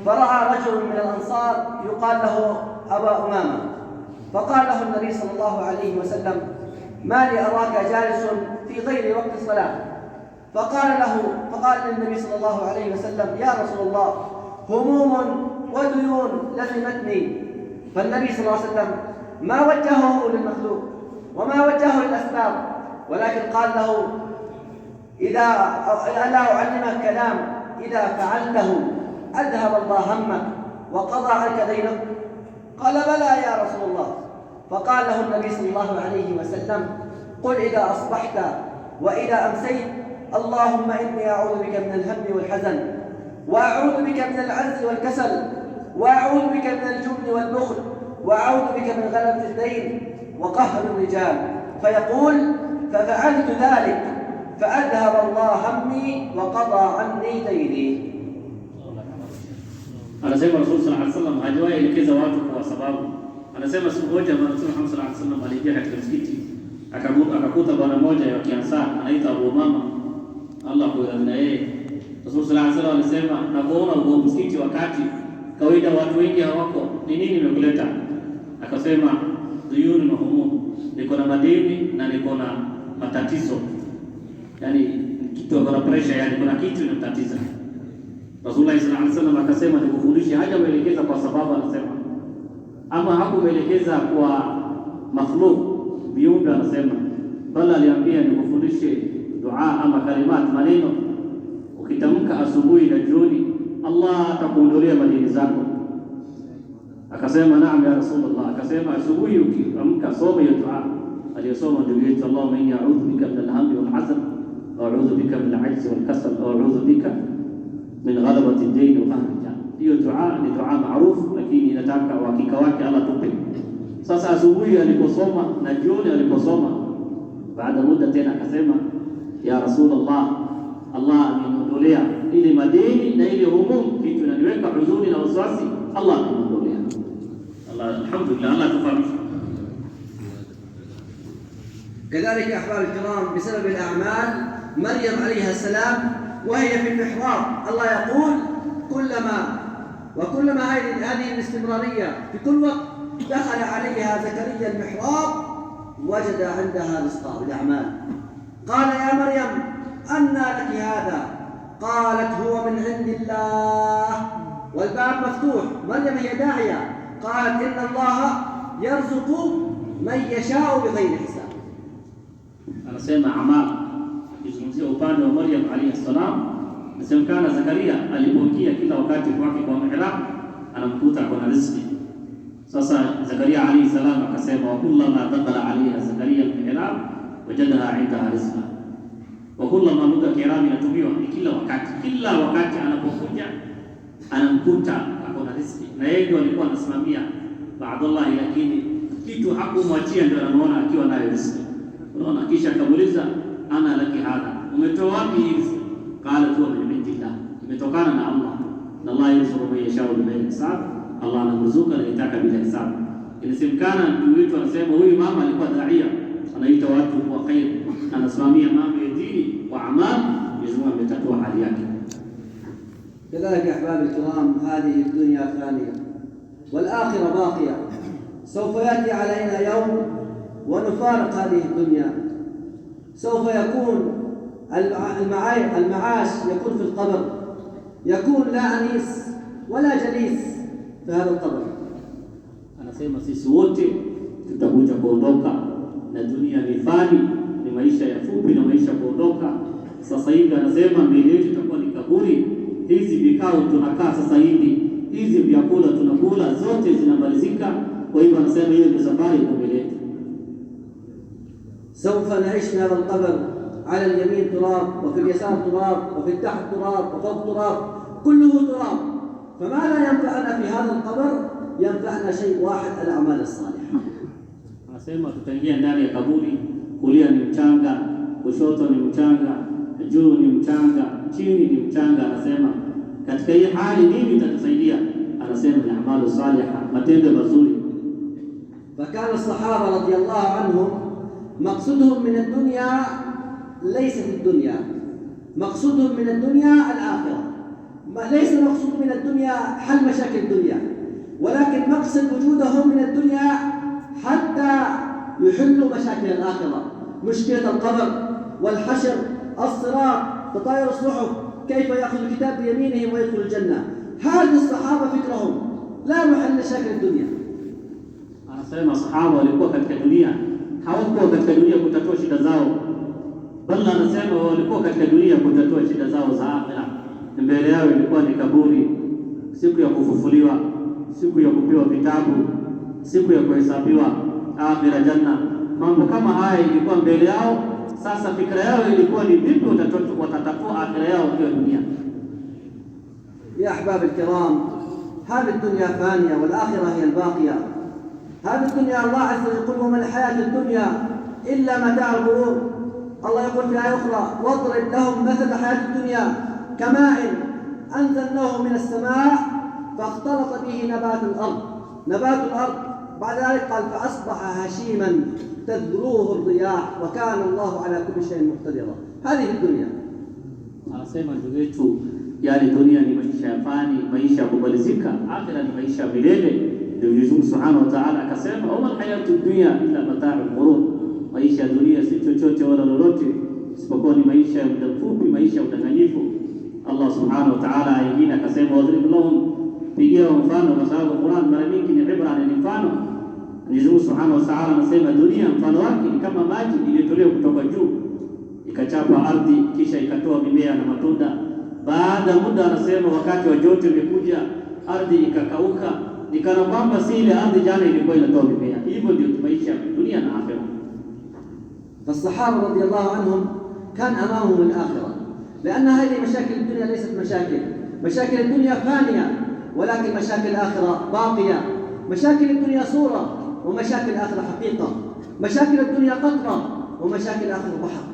فرأى رجل من الأنصار يقال له أبا أمامة، فقال له النبي صلى الله عليه وسلم ما لي أراك جالس في غير وقت الصلاة؟ فقال للنبي صلى الله عليه وسلم يا رسول الله هموم وديون لزمتني. فالنبي صلى الله عليه وسلم ما وجهه للمخلوق وما وجهه للأسباب، ولكن قال له ألا أعلمك كلام إذا فعلته أذهب الله همك وقضى عنك دينك؟ قال بلى يا رسول الله. فقال له النبي صلى الله عليه وسلم قل إذا أصبحت وإذا أمسيت اللهم إني أعوذ بك من الهم والحزن، وأعوذ بك من العجز والكسل، وأعوذ بك من الجبن والبخل، وأعوذ بك من غلبة الدين وقهر الرجال. فيقول ففعلت ذلك فأذهب الله همي وقضى عني ديني. Anasema Rasul sallallahu alaihi wasallam hajawahi elekeza watu kwa sababu, anasema siku moja Rasul sallallahu alaihi wasallam aliingia katika msikiti akakuta bwana mmoja wa Kiansar anaitwa Abu Umama, Allah kuona yeye. Rasul sallallahu alaihi wasallam alisema nakuona uko msikiti wakati kawaida watu wengi hawako, ni nini imekuleta? Akasema duyuni na humum, niko na madeni na niko na matatizo, yani kitu kuna pressure, yani kuna kitu inatatiza. Rasulullah sallallahu alaihi wasallam akasema nikufundishe, haja kuelekeza kwa sababu anasema, ama hakuelekeza kwa makhluk viumbe, anasema bali aliambia nikufundishe dua ama kalimat, maneno ukitamka asubuhi na jioni Allah atakuondolea madeni zako. Akasema naam ya Rasulullah. Akasema asubuhi ukiamka soma hiyo dua aliyosoma ndugu yetu, Allahumma inni a'udhu bika min al-hammi wal hazan wa a'udhu bika min al-'ajzi wal kasal wa a'udhu bika min ghalabati ad-dayn wa qahri al-jan. Hiyo dua ni dua maarufu, lakini inataka uhakika wake Allah tupe. Sasa asubuhi aliposoma na jioni aliposoma, baada muda tena akasema ya Rasulullah, Allah ameniondolea ile madeni na ile humum, kitu inaniweka huzuni na wasiwasi, Allah ameniondolea. Allah alhamdulillah, Allah tufahamisha. كذلك يا أحباب الكرام بسبب الأعمال مريم عليها السلام وهي في المحراب، الله يقول كلما هذه الاستمرارية في كل وقت دخل عليها زكريا المحراب وجد عندها رزقا بالأعمال. قال يا مريم أنى لك هذا؟ قالت هو من عند الله، والباب مفتوح، مريم هي داعية. قالت إن الله يرزق من يشاء بغير حساب. Anasema amal akizungumzia upande wa Maryam alayhi salam, nasemekana Zakaria alipoingia kila wakati kwake kwa mihrab anamkuta kuna riziki. Sasa Zakaria alayhi salam akasema wa kullama dakhala alayha Zakaria al-mihrab wajadaha 'indaha rizqa. Wa kullama, lugha kirami inatumiwa ni kila wakati anapokuja anamkuta kuna riziki, na yeye ndio alikuwa anasimamia baadallah, lakini kitu hakumwachia, ndio anaona akiwa nayo riziki. Unaona, kisha akamuuliza ana laki hadha, umetoa wapi hizi? Qala huwa min indillah, imetokana na Allah, na Allah yarzuqu man yashau bighairi hisab, Allah anamruzuka anayetaka bila hisabu. Inasemekana ndugu wetu anasema huyu mama alikuwa daia, anaita watu kwa khair, anasimamia mambo ya dini wa amal, Mungu ametatua hali yake. كذلك يا أحباب الكرام هذه الدنيا فانية والآخرة باقية، سوف يأتي علينا يوم ونفارق هذه الدنيا، سوف يكون المعاش يكون في القبر، يكون لا أنيس ولا جليس في هذا القبر. Anasema sisi wote tutakuja kuondoka, na dunia ni fani, ni maisha ya fupi na maisha kuondoka. Sasa hivi anasema mbele yetu itakuwa ni kaburi. Hizi vikao tunakaa sasa hivi, hizi vyakula tunakula, zote zinamalizika. Kwa hivyo anasema hiyo ndio safari iko mbele yetu. سوف نعيش في هذا القبر، على اليمين تراب وفي اليسار تراب وفي التحت تراب وفوق تراب، كله تراب. فماذا ينفعنا في هذا القبر؟ ينفعنا شيء واحد، الأعمال الصالحة. Anasema tutaingia ndani ya kaburi, kulia ni mchanga, kushoto ni mchanga, juu ni mchanga, chini ni mchanga. Anasema katika hii hali nini itatusaidia? Anasema ni amali salihah, matendo mazuri. فكان الصحابة رضي الله عنهم مقصودهم من الدنيا ليست الدنيا، مقصودهم من الدنيا الآخرة. ليس المقصود من الدنيا حل مشاكل الدنيا، ولكن مقصد وجودهم من الدنيا حتى يحلوا مشاكل الآخرة، مشكلة القبر والحشر، الصراط، تطاير الصحف، كيف يأخذ الكتاب بيمينهم ويدخل الجنة. هذه الصحابة فكرهم لا محل مشاكل الدنيا. Anasema sahaba walikuwa katika dunia, hawakuwa katika dunia kutatua shida zao, bali anasema walikuwa katika dunia kutatua shida zao za akhera. Mbele yao ilikuwa ni kaburi, siku ya kufufuliwa, siku ya kupewa vitabu, siku ya kuhesabiwa akhera, janna. Mambo kama haya ilikuwa mbele yao. Sasa fikra yao ilikuwa ni vipi watatatua akhera yao kwa dunia. يا أحباب الكرام، هذه الدنيا فانية والآخرة هي الباقية. هذه الدنيا الله عز وجل يقول وما الحياة الدنيا إلا متاع الغرور. الله يقول في آية أخرى واضرب لهم مثل حياة الدنيا كماء أنزلناه من السماء فاختلط به نبات الأرض بعد ذلك قال فأصبح هشيما تذروه الرياح وكان الله على كل شيء مقتدرا. هذه الدنيا. Anasema ndugu yetu, yani dunia ni maisha ya fani, maisha ya kumalizika, akhira ni maisha ya milele. Ndio Mwenyezi Mungu Subhanahu wa Ta'ala akasema, wama hayatu dunya illa mata'ul ghurur, maisha ya dunia si chochote wala lolote isipokuwa ni maisha ya muda mfupi, maisha ya udanganyifu. Allah Subhanahu wa Ta'ala ayingine akasema, wadrib lahum, pigia mfano, kwa sababu Qur'an mara nyingi ni ibra, ni mfano. Mwenyezi Mungu Subhanahu wa Ta'ala anasema dunia mfano wake ni kama maji iliyotolewa kutoka juu ikachapa ardhi, kisha ikatoa mimea na matunda. Baada muda, anasema wakati wa joto imekuja, ardhi ikakauka, ni kana kwamba si ile ardhi jana ilikuwa inatoa mimea. Hivyo ndio maisha ya dunia na akhira. فالصحابة رضي الله عنهم كان أمامهم الآخرة، لأن هذه مشاكل الدنيا ليست مشاكل الدنيا فانية، ولكن مشاكل الآخرة باقية. مشاكل الدنيا صورة، ومشاكل الآخرة حقيقة. مشاكل الدنيا قطرة، ومشاكل الآخرة بحر.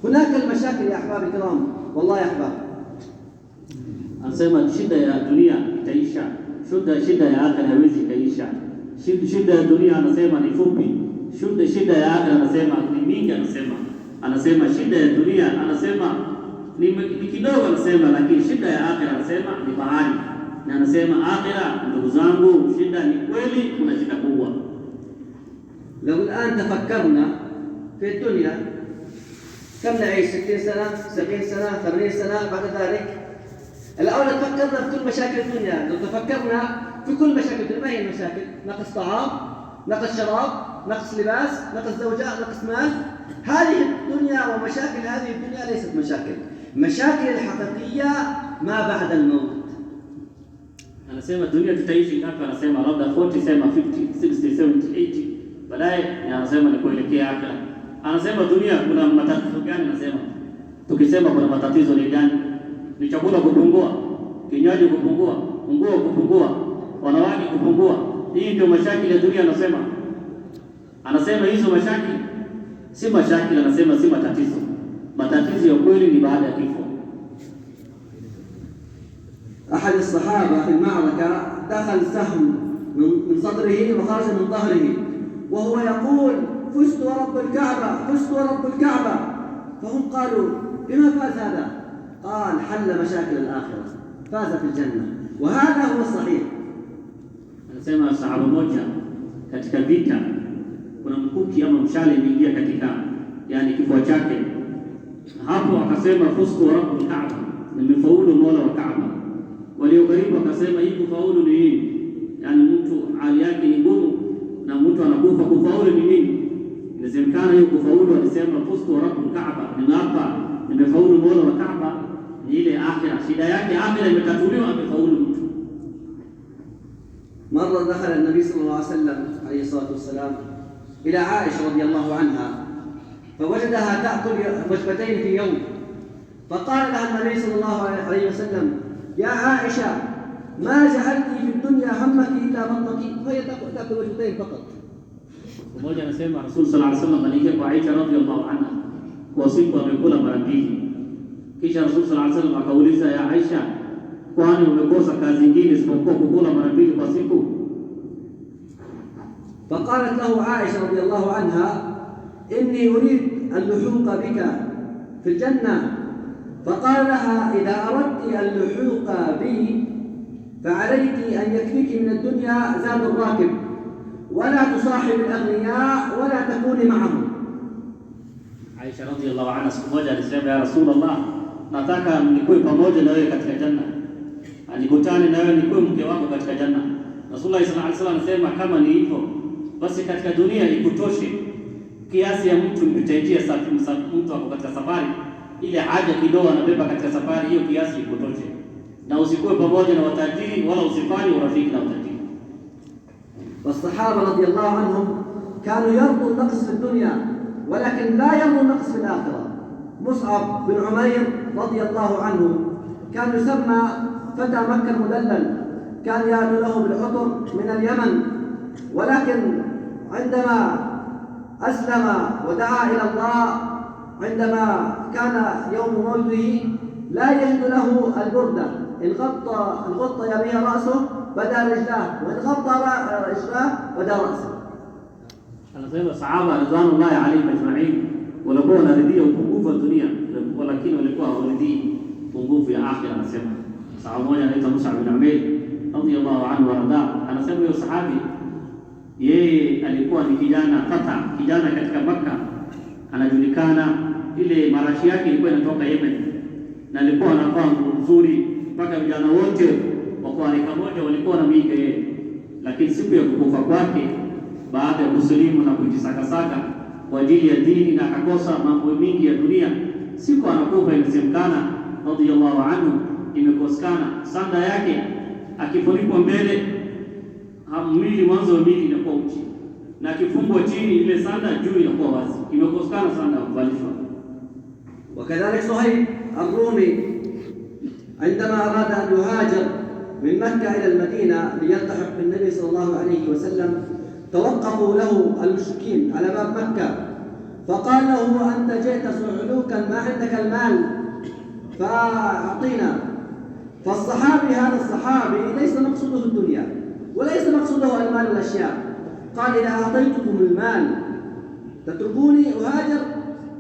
هناك المشاكل يا أحباب الكرام، والله يا أحباب. Anasema shida ya dunia itaisha, shida ya akhira haiwezi ikaisha. Shida ya dunia anasema ni fupi, shida ya akhira anasema ni mingi. Anasema shida ya dunia anasema ni kidogo, anasema lakini shida ya akhira anasema ni bahari. Na anasema akhira, ndugu zangu, shida ni kweli, kuna shida kubwa. لو الآن تفكرنا في الدنيا كم نعيش؟ 60 سنة، 70 سنة، 80 سنة. بعد ذلك الأول تفكرنا في كل مشاكل الدنيا. لو تفكرنا في كل مشاكل الدنيا، ما هي المشاكل؟ نقص طعام، نقص شراب، نقص لباس، نقص زوجات، نقص مال. هذه الدنيا ومشاكل هذه الدنيا ليست مشاكل الحقيقية ما بعد الموت. Anasema dunia tutaishi ngapi? Anasema labda 40, sema 50, 60, 70, 80. Baadaye anasema ni kuelekea akhira. Anasema dunia kuna matatizo gani? Anasema tukisema kuna matatizo ni gani? Ni chakula kupungua, kinywaji kupungua, nguo kupungua, wanawake kupungua. Hii ndio mashakili ya dunia. Anasema hizo mashakili si mashakili, anasema si matatizo. Matatizo ya kweli ni baada ya kifo. أحد الصحابة في المعركة دخل سهم من صدره وخرج من ظهره وهو يقول: فزت ورب الكعبة، فزت ورب الكعبة. فهم قالوا: بما فاز هذا؟ قال: حل مشاكل الآخرة، فاز في الجنة. وهذا هو الصحيح. Anasema sahaba moja katika vita, kuna mkuki ama mshale uliingia katika kifua chake. Hapo akasema fustu wa rabbul Kaaba, nimefaulu Mola wa Kaaba. Walio karibu akasema hii kufaulu ni nini? Mtu hali yake ni ngumu na mtu anakufa, kufaulu ni nini? Inawezekana hiyo kufaulu, alisema fustu wa rabbul Kaaba, nimefaulu Mola wa Kaaba. Ni ile akhira, shida yake akhira imetatuliwa, amefaulu mtu. مرة دخل النبي صلى الله عليه وسلم عليه الصلاة والسلام إلى عائشة رضي الله عنها، فوجدها تأكل وجبتين في يوم، فقال لها النبي صلى الله عليه وسلم: يا عائشة، ما جعلت في الدنيا همك إلا بطنك، فهي تأكل وجبتين فقط. Mmoja anasema Rasul sallallahu alaihi wasallam aliingia kwa Aisha radhiallahu anha kwa siku amekula mara mbili. Kisha Rasul sallallahu alaihi wasallam akauliza, ya Aisha, kwani umekosa kazi nyingine isipokuwa kukula mara mbili kwa siku? فقالت له عائشة رضي الله عنها: إني أريد اللحوق بك في الجنة. فقال لها: إذا أردت اللحوق بي فعليك أن يكفيك من الدنيا زاد الراكب، ولا تصاحب الأغنياء ولا تكوني معهم. Aisha radhiallahu anha siku moja alisema, ya Rasulullah, nataka nikuwe pamoja na wewe katika janna, anikutane na wewe, nikuwe mke wako katika janna. Rasulullah sallallahu alaihi wasallam anasema, kama ni hivyo basi katika dunia ikutoshe kiasi ya mtu mpitajia mtu wako katika safari, ile haja kidogo anabeba katika safari hiyo, kiasi ikutoshe, na usikuwe pamoja na watajiri wala usifanye urafiki na watajiri. والصحابة رضي الله عنهم كانوا يرضوا النقص في الدنيا، ولكن لا يرضوا النقص في الآخرة. مصعب بن عمير رضي الله عنه كان يسمى فتى مكة المدلل، كان يأتي له بالعطر من اليمن، ولكن عندما أسلم ودعا إلى الله، عندما كان يوم موته لا يجد له البردة، إن غطى بها رأسه بدا رجلاه، وإن غطى رجلاه بدا رأسه. Anasema sahaba ridwanullahi alayhim ajma'in walikuwa wanaridhia upungufu wa dunia, lakini walikuwa hawaridhii upungufu ya akhira. Anasema Sahaba mmoja anaitwa Mus'ab bin Umair radhiyallahu anhu warda, anasema huyo sahabi yeye alikuwa ni kijana katika Makka, anajulikana, ile marashi yake ilikuwa inatoka Yemen na alikuwa anavaa nguo nzuri mpaka vijana wote wa rika moja walikuwa wanamwiga yeye. Lakini siku ya kukufa kwake, baada ya kusilimu na kujisakasaka kwa ajili ya dini na akakosa mambo mengi ya dunia, siku anakufa inasemekana radhiyallahu anhu imekosekana sanda yake, akifunikwa mbele mwili mwanzo wa mwili inakuwa uchi, na akifungwa chini ile sanda juu inakuwa wazi, imekosekana sanda kuvalishwa. وكذلك صهيب الرومي عندما أراد أن يهاجر من مكة إلى المدينة ليلتحق بالنبي صلى الله عليه وسلم، توقفوا له المشركين على باب مكة فقال له: أنت جئت صعلوكا ما عندك المال فأعطينا. فالصحابي هذا الصحابي ليس مقصوده الدنيا وليس مقصوده المال والأشياء، قال: إذا أعطيتكم المال تتركوني أهاجر؟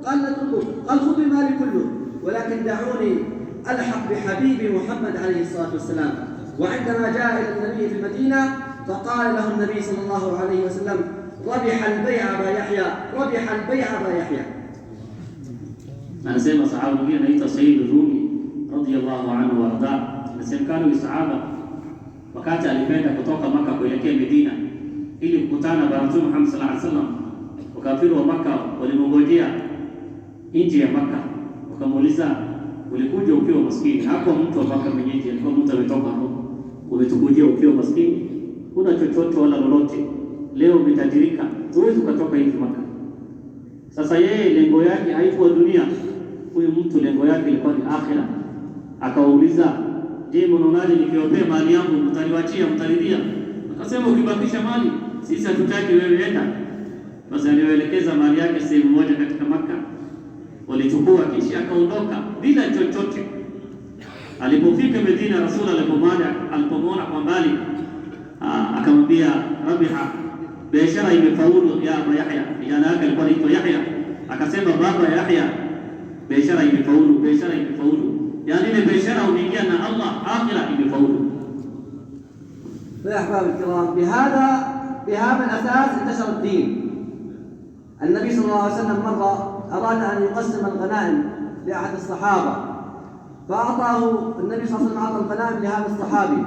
قال: نتركك. قال: خذوا مالي كله ولكن دعوني ألحق بحبيبي محمد عليه الصلاة والسلام. وعندما جاء إلى النبي في المدينة فقال له النبي صلى الله عليه وسلم: ربح البيع أبا يحيى، ربح البيع أبا يحيى. Anasema sahaba mwingine anaitwa Said Rumi radhiyallahu anhu warda, anasemekana ni sahaba wakati alipenda kutoka Maka kuelekea Medina ili kukutana na Mtume Muhammad sallallahu alaihi wasallam. Wakafiri wa Maka walimngojea nje ya Maka, wakamuuliza, ulikuja ukiwa maskini? Hapo mtu wa Maka mwenyeji alikuwa mtu ametoka hapo, umetukujia ukiwa maskini, huna chochote wala lolote, leo umetajirika, huwezi ukatoka hivi Maka. Sasa yeye lengo yake haikuwa dunia, huyu mtu lengo yake ilikuwa ni akhira. Akauliza, je, mnaonaje nikiwapea mali yangu mtaniachia, mtanidia? Akasema, ukibakisha mali sisi hatutaki, wewe enda. Basi aliwaelekeza mali yake sehemu moja katika Maka, walichukua kisha akaondoka bila chochote. Alipofika Medina, Rasul alipomwona kwa mbali akamwambia, rabiha, biashara imefaulu ya Aba Yahya. Kijana yake alikuwa anaitwa Yahya, akasema, baba Yahya, biashara imefaulu, biashara imefaulu. Yani ile biashara unaingia na Allah, akhira imefaulu. يا أحباب الكرام، بهذا الأساس انتشر الدين. النبي صلى الله عليه وسلم مرة أراد أن يقسم الغنائم لأحد الصحابة، فأعطاه النبي صلى الله عليه وسلم أعطى الغنائم لهذا الصحابي،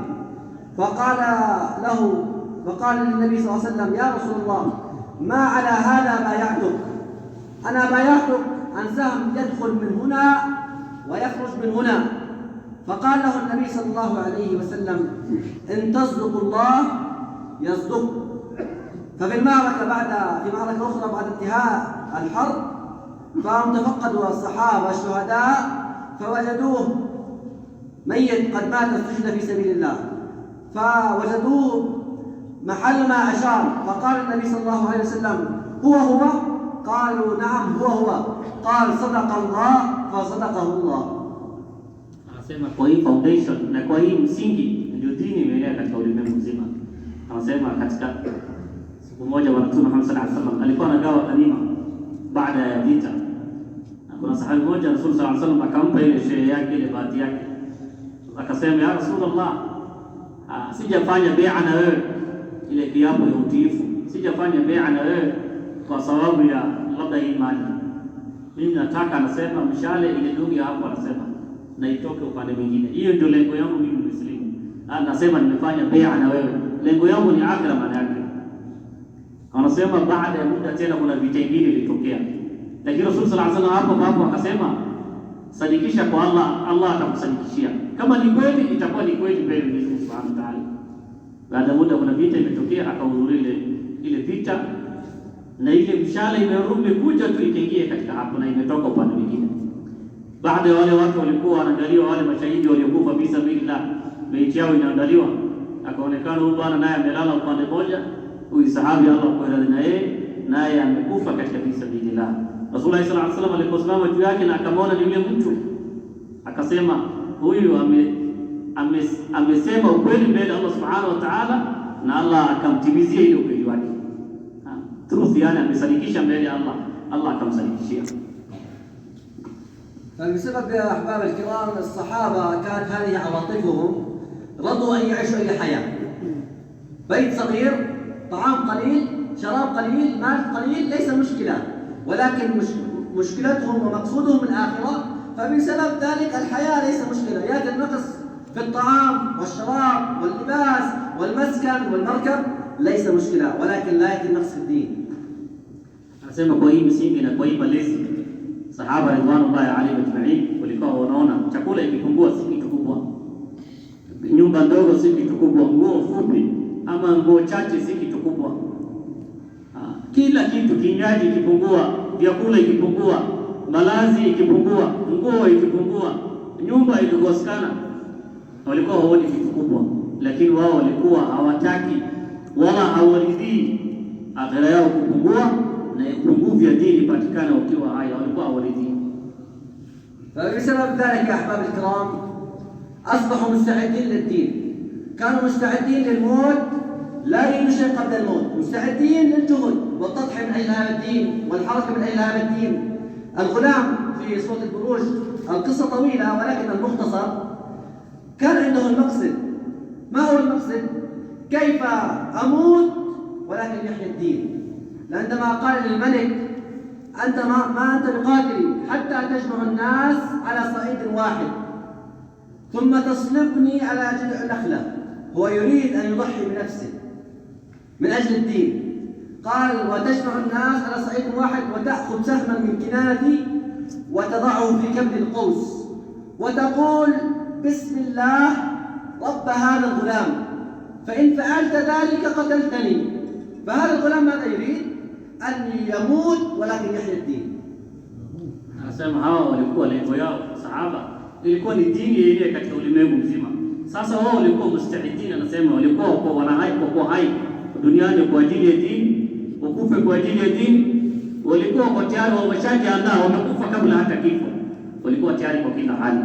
فقال للنبي صلى الله عليه وسلم: يا رسول الله، ما على هذا بايعتك، أنا بايعتك عن سهم يدخل من هنا ويخرج من هنا. فقال له النبي صلى الله عليه وسلم: إن تصدق الله يصدق. ففي معركة أخرى بعد انتهاء الحرب، فهم تفقدوا الصحابة الشهداء فوجدوه ميت قد مات استشهد في سبيل الله، فوجدوه محل ما أشار، فقال النبي صلى الله عليه وسلم: هو؟ قالوا: نعم هو. قال: صدق الله فصدقه الله. Anasema kwa hii foundation na kwa hii msingi ndio dini imeenea katika ulimwengu mzima. Anasema katika siku moja Mtume Muhammad sallallahu alaihi wasallam alikuwa anagawa ghanima baada ya vita. Kuna sahabi mmoja Rasul sallallahu alaihi wasallam akampa ile shehe yake, ile bahati yake, akasema, ya Rasulullah, sijafanya bai'a na wewe, ile kiapo ya utiifu, sijafanya bai'a na wewe kwa sababu ya labda imani. Mimi nataka, anasema, mshale ile dungi hapo, anasema, na itoke upande mwingine. Hiyo ndio lengo yangu mimi Muislamu. Anasema nimefanya bai'a na wewe, lengo yangu ni akhira maana yake. Anasema baada ya muda tena kuna vita vingine vilitokea, lakini Rasul sallallahu alaihi wasallam hapo akasema, sadikisha kwa Allah, Allah atakusadikishia. Kama ni kweli itakuwa ni kweli mbele ya Mwenyezi Subhanahu wa Ta'ala. Baada ya muda kuna vita imetokea, akahudhuria ile vita, na ile mshale imerudi kuja tu ikaingia katika hapo na imetoka upande mwingine. Baada ya wale watu walikuwa wanaangaliwa, wale mashahidi waliokufa bisa billah, maiti yao inaandaliwa, akaonekana huyu bwana naye amelala upande moja, huyu sahabi Allah kwa radhi naye amekufa katika bisa billah. Rasulullah sallallahu alaihi wasallam aliposimama juu yake na akamwona ni yule mtu, akasema, huyu amesema ukweli mbele Allah Subhanahu wa Ta'ala, na Allah akamtimizia hiyo ukweli wake. Truth, yani amesadikisha mbele ya Allah, Allah akamsadikishia. فبسبب يا أحباب الكرام الصحابة كانت هذه عواطفهم، رضوا أن يعيشوا أي حياة. بيت صغير، طعام قليل، شراب قليل، مال قليل، ليس مشكلة، ولكن مشكلتهم ومقصودهم الآخرة. فبسبب ذلك الحياة ليس مشكلة، يأتي النقص في الطعام والشراب واللباس والمسكن والمركب ليس مشكلة، ولكن لا يأتي النقص في الدين. Anasema kwa hii misingi na kwa hii malezi sahaba ridwanullahi alayhim ajma'in walikuwa wanaona chakula ikipungua si kitu kubwa, nyumba ndogo si kitu kubwa, nguo fupi ama nguo chache si kitu kubwa. Kila kitu, kinywaji ikipungua, vyakula ikipungua, malazi ikipungua, nguo ikipungua, nyumba ikikosekana, walikuwa hawaoni kitu kubwa. Lakini wao walikuwa hawataki wala hawaridhii akhira yao kupungua na upungufu ya dini patikana ukiwa haya, walikuwa hawaridhii. فبسبب ذلك يا أحباب الكرام أصبحوا مستعدين للدين، كانوا مستعدين للموت، لا يريدون شيء قبل الموت، مستعدين للجهد والتضحية من أجل هذا الدين والحركة من أجل هذا الدين. الغلام في سورة البروج القصة طويلة ولكن المختصر كان عنده المقصد. ما هو المقصد؟ كيف أموت ولكن يحيى الدين. عندما قال للملك أنت ما أنت بقادر حتى تجمع الناس على صعيد واحد ثم تصلبني على جذع نخلة. هو يريد أن يضحي بنفسه من أجل الدين. قال وتجمع الناس على صعيد واحد وتأخذ سهما من كنانتي وتضعه في كبد القوس وتقول بسم الله رب هذا الغلام، فإن فعلت ذلك قتلتني. فهذا الغلام ماذا يريد؟ أن يموت ولكن يحيى الدين. Anasema hawa walikuwa lengo yao sahaba ilikuwa ni dini yenyewe katika ulimwengu mzima. Sasa wao walikuwa mustahidina, anasema walikuwa kwa hai duniani kwa ajili ya dini, wakufe kwa ajili ya dini. Walikuwa kwa tayari wameshajiandaa, wamekufa kabla hata kifo, walikuwa tayari kwa kila hali.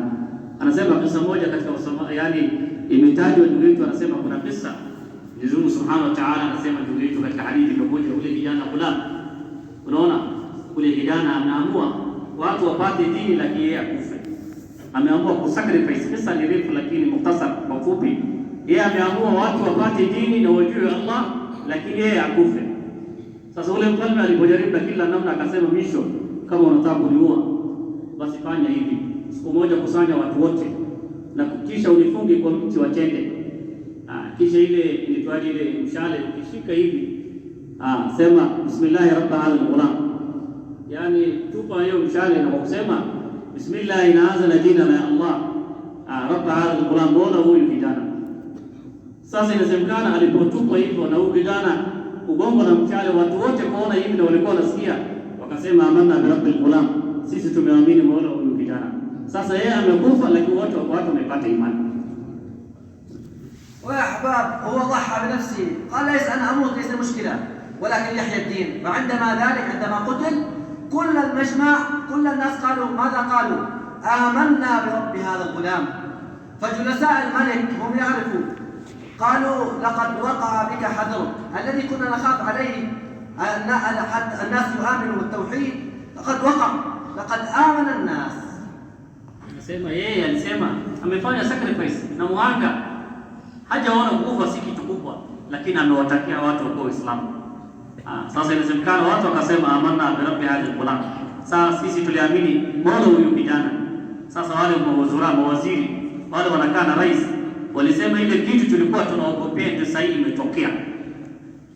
Anasema kisa moja katika yani imetajwa ndugu yetu, anasema kuna kisa Mwenyezi Subhanahu wa Ta'ala anasema ndugu yetu katika hadithi pamoja, ule kijana fulani, unaona ule kijana anaamua watu wapate dini lakini yeye akufe. Ameamua kusacrifice. Kisa ni refu lakini mukhtasar kwa fupi, yeye ameamua watu wapate dini na wajue Allah lakini yeye akufe. Sasa ule mfalme alipojaribu kila namna akasema, misho kama unataka kuniua basi fanya hivi, siku moja kusanya watu wote na kisha unifunge kwa mti wa tende. Kisha ile ilitwaje ile mshale ukishika hivi, sema bismillah rabbil alamin, yani tupa hiyo mshale na kusema bismillah inaanza na jina la Allah rabbil alamin. Mbona huyu kijana sasa inasemekana alipotupa hivyo na huyu kijana ugongo na mshale, watu wote kuona hivi na walikuwa nasikia wakasema amanna bi rabbil alamin, sisi tumeamini Mola huyu kijana. Sasa yeye amekufa lakini watu wamepata imani. ويا أحباب هو ضحى بنفسه، قال ليس أنا أموت ليس مشكلة ولكن يحيى الدين. فعندما ذلك عندما قتل كل المجمع كل الناس قالوا ماذا قالوا؟ آمنا برب هذا الغلام. فجلساء الملك هم يعرفوا، قالوا لقد وقع بك حذرك الذي كنا نخاف عليه الناس يؤمنوا بالتوحيد لقد وقع، لقد آمن الناس. Anasema yeye alisema amefanya sacrifice na muhanga, hajaona kufa si kitu kubwa, lakini amewatakia watu wa Uislamu. Sasa inasemekana watu wakasema amanna bi rabbi hadhihi al-ghulam. Sasa sisi tuliamini Mola huyu kijana. Sasa wale mawaziri wale wanakaa na rais walisema ile kitu tulikuwa tunaogopea ndio sasa imetokea.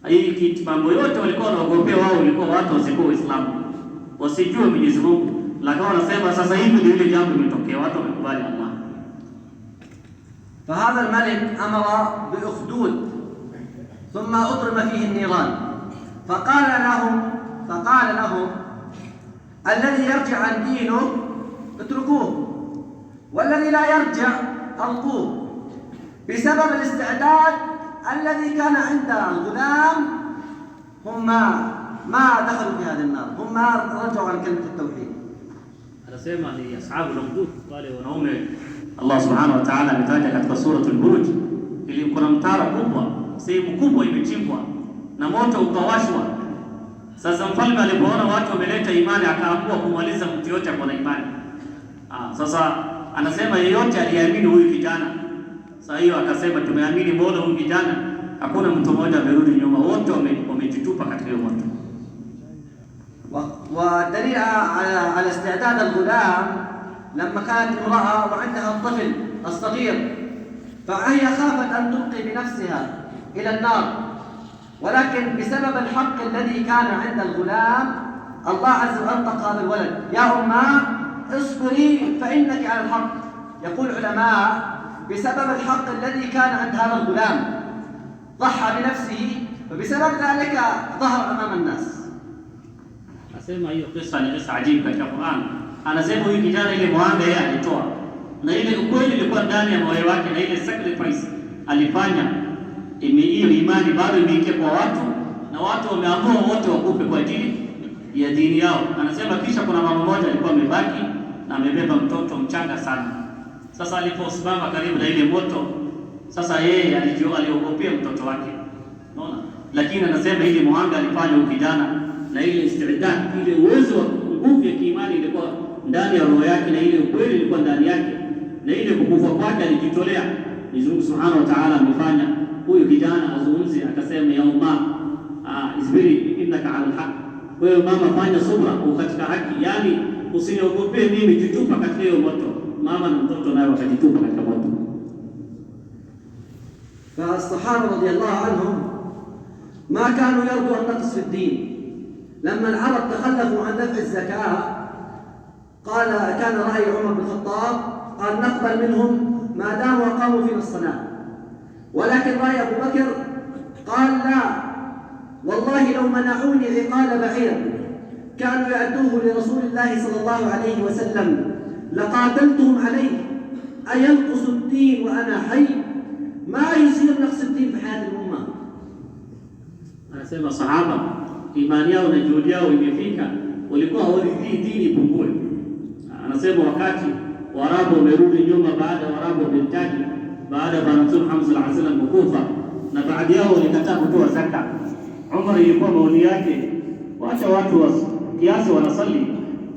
Hii kitu mambo yote walikuwa wanaogopea wao, walikuwa watu wasikuwa Waislamu, wasijue Mwenyezi Mungu, lakini wanasema sasa hivi ndio ile jambo limetokea, watu wamekubali Allah. فهذا الملك أمر بأخدود ثم أضرم فيه النيران، فقال لهم الذي يرجع عن دينه اتركوه والذي لا يرجع ألقوه. بسبب الاستعداد الذي كان عند الغلام هم ما دخلوا في هذه النار، هم ما رجعوا عن كلمة التوحيد. Anasema ni ashabu al-ukhdud, wale wanaume Allah Subhanahu wa Ta'ala ametaja katika suratul Buruj, ili kuna mtaro kubwa, sehemu kubwa imechimbwa na moto ukawashwa. Sasa mfalme alipoona watu wameleta imani akaamua kumaliza mtu yote kwa imani. Sasa anasema yeyote aliamini huyu kijana. Sasa hiyo akasema tumeamini Mola huyu kijana, hakuna mtu mmoja amerudi nyuma, wote wamejitupa katika hiyo moto. ودليل على استعداد الغلام لما كانت امرأة وعندها الطفل الصغير، فهي خافت أن تلقي بنفسها إلى النار، ولكن بسبب الحق الذي كان عند الغلام الله عز وجل أنطق هذا الولد: يا أماه اصبري فإنك على الحق. يقول العلماء بسبب الحق الذي كان عند هذا الغلام ضحى بنفسه، وبسبب ذلك ظهر أمام الناس. Anasema hiyo kisa ni kisa ajabu katika Qur'an. Anasema huyu kijana ile mwanga yeye alitoa, na ile ukweli ilikuwa ndani ya moyo wake, na ile sacrifice alifanya, hiyo imani bado imeingia kwa watu, na watu wameamua wote wakufe kwa ajili ya dini yao. Anasema kisha kuna mama mmoja alikuwa amebaki na amebeba mtoto mchanga sana. Sasa aliposimama karibu na ile moto, sasa yeye aliogopea mtoto wake, unaona. Lakini anasema ile mwanga alifanya huyu kijana, na ile istidad, ile uwezo wa nguvu ya kiimani ilikuwa ndani ya roho yake, na ile ukweli ilikuwa ndani yake, na ile kukufa kwake alijitolea. Mwenyezi Mungu Subhanahu wa Ta'ala amefanya huyu kijana azungumze, akasema ya umma isbiri innaka ala alhaq, wewe mama fanya subra katika haki, yani usiniogope mimi, jitupa katika hiyo moto. Mama na mtoto naye wakajitupa katika moto. فالصحابة رضي الله عنهم ما كانوا يرجوا النقص في الدين. لما العرب تخلفوا عن دفع الزكاة كان رأي عمر بن الخطاب قال نقبل منهم ما داموا أقاموا فينا الصلاة، ولكن رأي أبو بكر قال لا والله لو منعوني عقال بعير كانوا يأدوه لرسول الله صلى الله عليه وسلم لقاتلتهم عليه، أينقص الدين وأنا حي؟ ما يصير نقص الدين في حياة الأمة. أنا سيما صحابة imani yao na juhudi yao imefika, walikuwa hawaridhii dini ipungue. Anasema wakati Waarabu wamerudi nyuma, baada ya Waarabu wamehitaji baada ya Mtume Muhammad sallallahu alaihi wasallam kufa, na baadhi yao walikataa kutoa zaka. Umar ilikuwa maoni yake, waacha watu wa kiasi wanasali,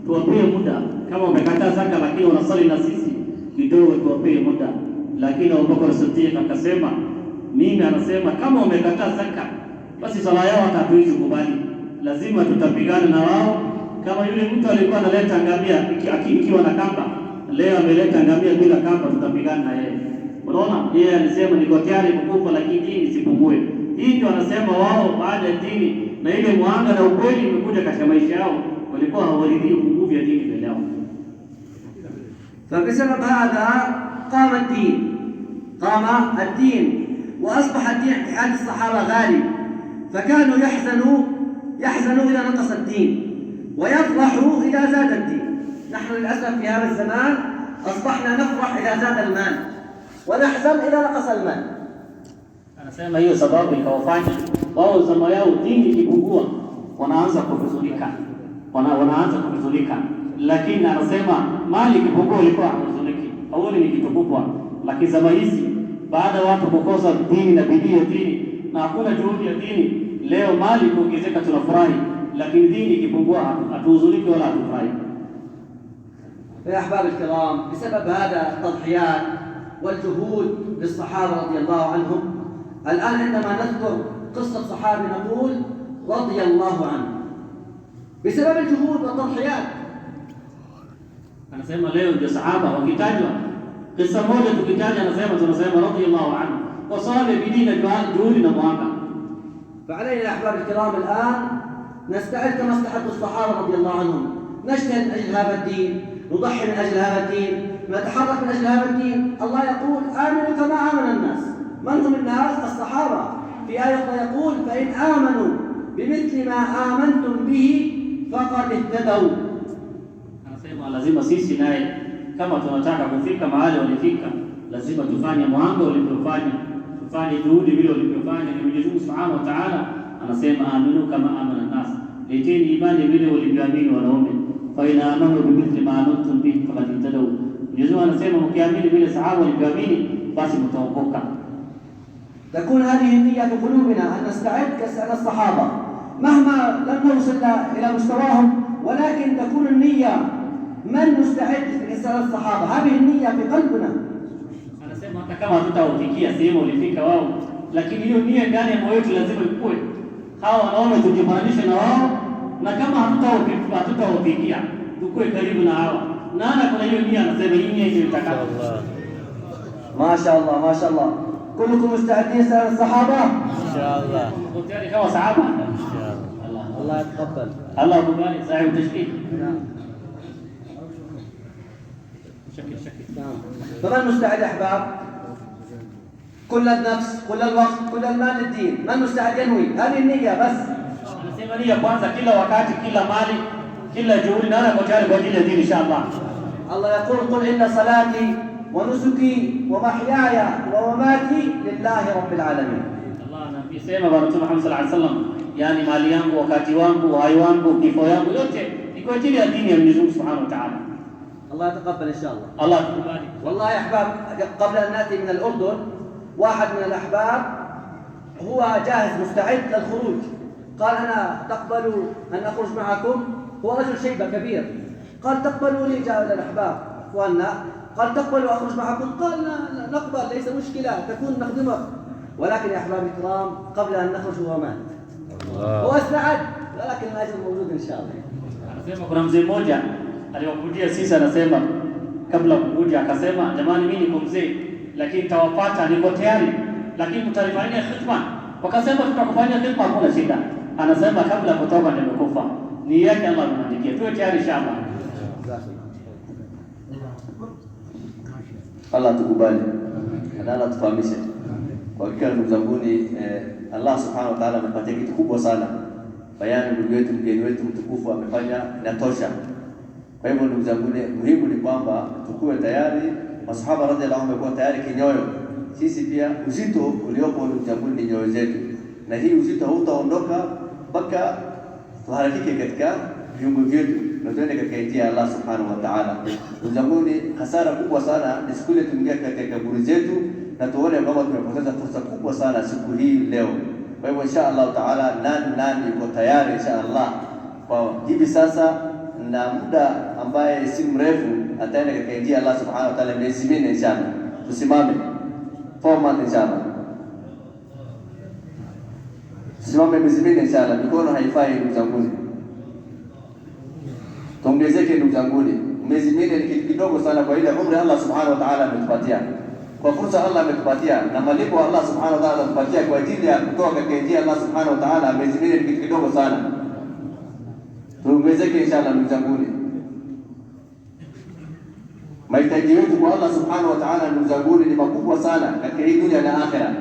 tuwapee muda. Kama wamekataa zaka lakini wanasali na sisi kidogo, tuwapee muda. Lakini Abu Bakar Siddiq akasema, mimi anasema kama wamekataa zaka basi sala yao hatuwezi kubali, lazima tutapigana na wao. Kama yule mtu alikuwa analeta ngamia ikiwa na kamba, leo ameleta ngamia bila kamba, tutapigana na yeye. Unaona, yeye alisema niko tayari kukufa lakini dini isipungue. Hii ndio anasema wao, baada ya dini na ile mwanga na ukweli imekuja katika maisha yao, walikuwa hawaridhii nguvu ya dini mbele yao. فبسبب هذا قام الدين وأصبح الدين في حال الصحابة غالي، فكانوا يحزنوا إذا نقص الدين ويفرحوا إذا زاد الدين. نحن للأسف في هذا الزمان أصبحنا نفرح إذا زاد المال ونحزن إذا نقص المال. Anasema hiyo sababu ikawafanya wao zama yao dini ikipungua wanaanza kuhuzunika, lakini anasema mali ikipungua ilikuwa huzuniki. Awali ni kitu kubwa, lakini zama hizi baada ya watu kukosa dini na bidii ya dini na hakuna juhudi ya dini, leo mali kuongezeka tunafurahi, lakini dini ikipungua hatuhuzuniki wala hatufurahi. يا أحباب الكرام، بسبب هذا التضحيات والجهود للصحابة رضي الله عنهم، الآن عندما نذكر قصة صحابي نقول رضي الله عنه بسبب الجهود والتضحيات. Anasema leo ndio sahaba wakitajwa kisa moja tukitaja, tunasema radhiyallahu anhu kwa sababu bidii na juhudi na mwanga. فعلينا يا أحباب الكرام الآن نستعد كما استعد الصحابة رضي الله عنهم، نجتهد من أجل هذا الدين، نضحي من أجل هذا الدين، نتحرك من أجل هذا الدين. الله يقول آمنوا كما آمن الناس. من هم الناس؟ الصحابة. في آية أخرى يقول فإن آمنوا بمثل ما آمنتم به فقد اهتدوا. Anasema lazima sisi naye kama tunataka kufika mahali walifika, lazima tufanye mwanga walivyofanya, tufanye juhudi vile walivyofanya. Ni Mwenyezi Mungu Subhanahu wa Ta'ala anasema aminu kama amana nas, leteni imani vile walivyoamini wanaume. Fa ina amanu bimithli ma amantum bihi faqad ihtadaw. Mwenyezi Mungu anasema mkiamini vile sahaba walivyoamini basi mtaokoka. تكون هذه النية في قلوبنا أن نستعد كسائر الصحابة مهما لم نوصل إلى مستواهم، ولكن تكون النية من مستعد لإرسال الصحابة؟ هذه النية في قلبنا. Anasema hata kama hatutafikia sehemu ulifika wao, lakini hiyo nia ndani ya moyo wetu lazima ikue. Hao wanaona tujifananishe na wao, na kama hatutafikia tukue karibu na hao. Naana kuna hiyo nia, anasema hii nia ndio itakayo. ما شاء الله ما شاء الله. كلكم مستعدين لإرسال الصحابة؟ إن شاء الله. Tayari kama sahaba. إن شاء الله. الله يتقبل. الله يقبل صاحب التشكيل. نعم. فمن مستعد أحباب؟ كل النفس، كل الوقت، كل المال للدين. من مستعد ينوي؟ هذه النية بس. Anasema nia kwanza, kila wakati, kila mali, kila juhudi, na kwa tayari kwa ajili ya dini inshallah. الله يقول قل إن صلاتي ونسكي ومحياي ومماتي لله رب العالمين. Allah anasema Bwana Mtume Muhammad sallallahu alaihi wasallam, yani mali yangu, wakati wangu, uhai wangu, kifo yangu, yote ni kwa ajili ya dini ya Mwenyezi Mungu Subhanahu wa Ta'ala. الله يتقبل إن شاء الله. Allah akubali. والله يا أحباب قبل أن نأتي من الأردن واحد من الأحباب هو جاهز مستعد للخروج. قال أنا تقبلوا أن أخرج معكم؟ هو رجل شيبة كبير. قال تقبلوني؟ جاء إلى الأحباب إخواننا قال تقبلوا أخرج معكم؟ قال نقبل ليس مشكلة تكون نخدمك. ولكن يا أحباب الكرام قبل أن نخرج هو مات. هو استعد ولكن الأجر موجود إن شاء الله. Anasema kuna mzee mmoja aliwakuja sisi, anasema kabla kukuja akasema, jamani, mimi niko mzee lakini tawapata, niko tayari, lakini mtalifanyia khidma. Wakasema tutakufanyia khidma, hakuna shida. Anasema kabla kutoka nimekufa, ni yake Allah amemwandikia, tuwe tayari inshallah. Allah tukubali na Allah tufahamishe. Kwa hakika ndugu zangu, Allah subhanahu wa ta'ala amepatia kitu kubwa sana. Bayani ndugu yetu, mgeni wetu mtukufu amefanya inatosha. Kwa hivyo ndugu zangu, muhimu ni kwamba tukue tayari. Masahaba radhiallahu anhum wamekuwa tayari kinyoyo. Sisi pia uzito uliopo ndugu zangu ni nyoyo zetu, na hii uzito hautaondoka mpaka tuharakike katika viungo vyetu na tuende katika njia ya Allah subhanahu wa ta'ala. Ndugu zangu, hasara kubwa sana ni siku ile tuingia katika kaburi zetu na tuone kwamba tumepoteza fursa kubwa sana siku hii leo. Kwa hivyo insha Allah taala, nani yuko tayari insha Allah kwa hivi sasa na muda ambaye si mrefu ataenda katika njia ya Allah subhanahu wa ta'ala, miezi minne inshallah. Tusimame 4 months inshallah, tusimame miezi minne inshallah. Mikono haifai ndugu zangu, tuongezeke ndugu zangu. Miezi minne ni kitu kidogo sana kwa ile umri Allah subhanahu wa ta'ala ametupatia, kwa fursa Allah ametupatia na malipo Allah subhanahu wa ta'ala ametupatia kwa ajili ya kutoka katika njia Allah subhanahu wa ta'ala. Miezi minne ni kitu kidogo sana, tuongezeke inshallah ndugu zangu. Mahitaji yetu kwa Allah subhanahu wa ta'ala ndugu zangu ni makubwa sana katika hii dunia na akhera,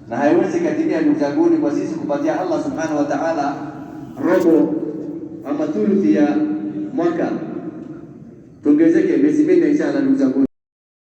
na haiwezi katimia ndugu zangu kwa sisi kupatia Allah subhanahu wa ta'ala robo ama thuluthi ya mwaka. Tuongezeke miezi minne inshallah ndugu zangu.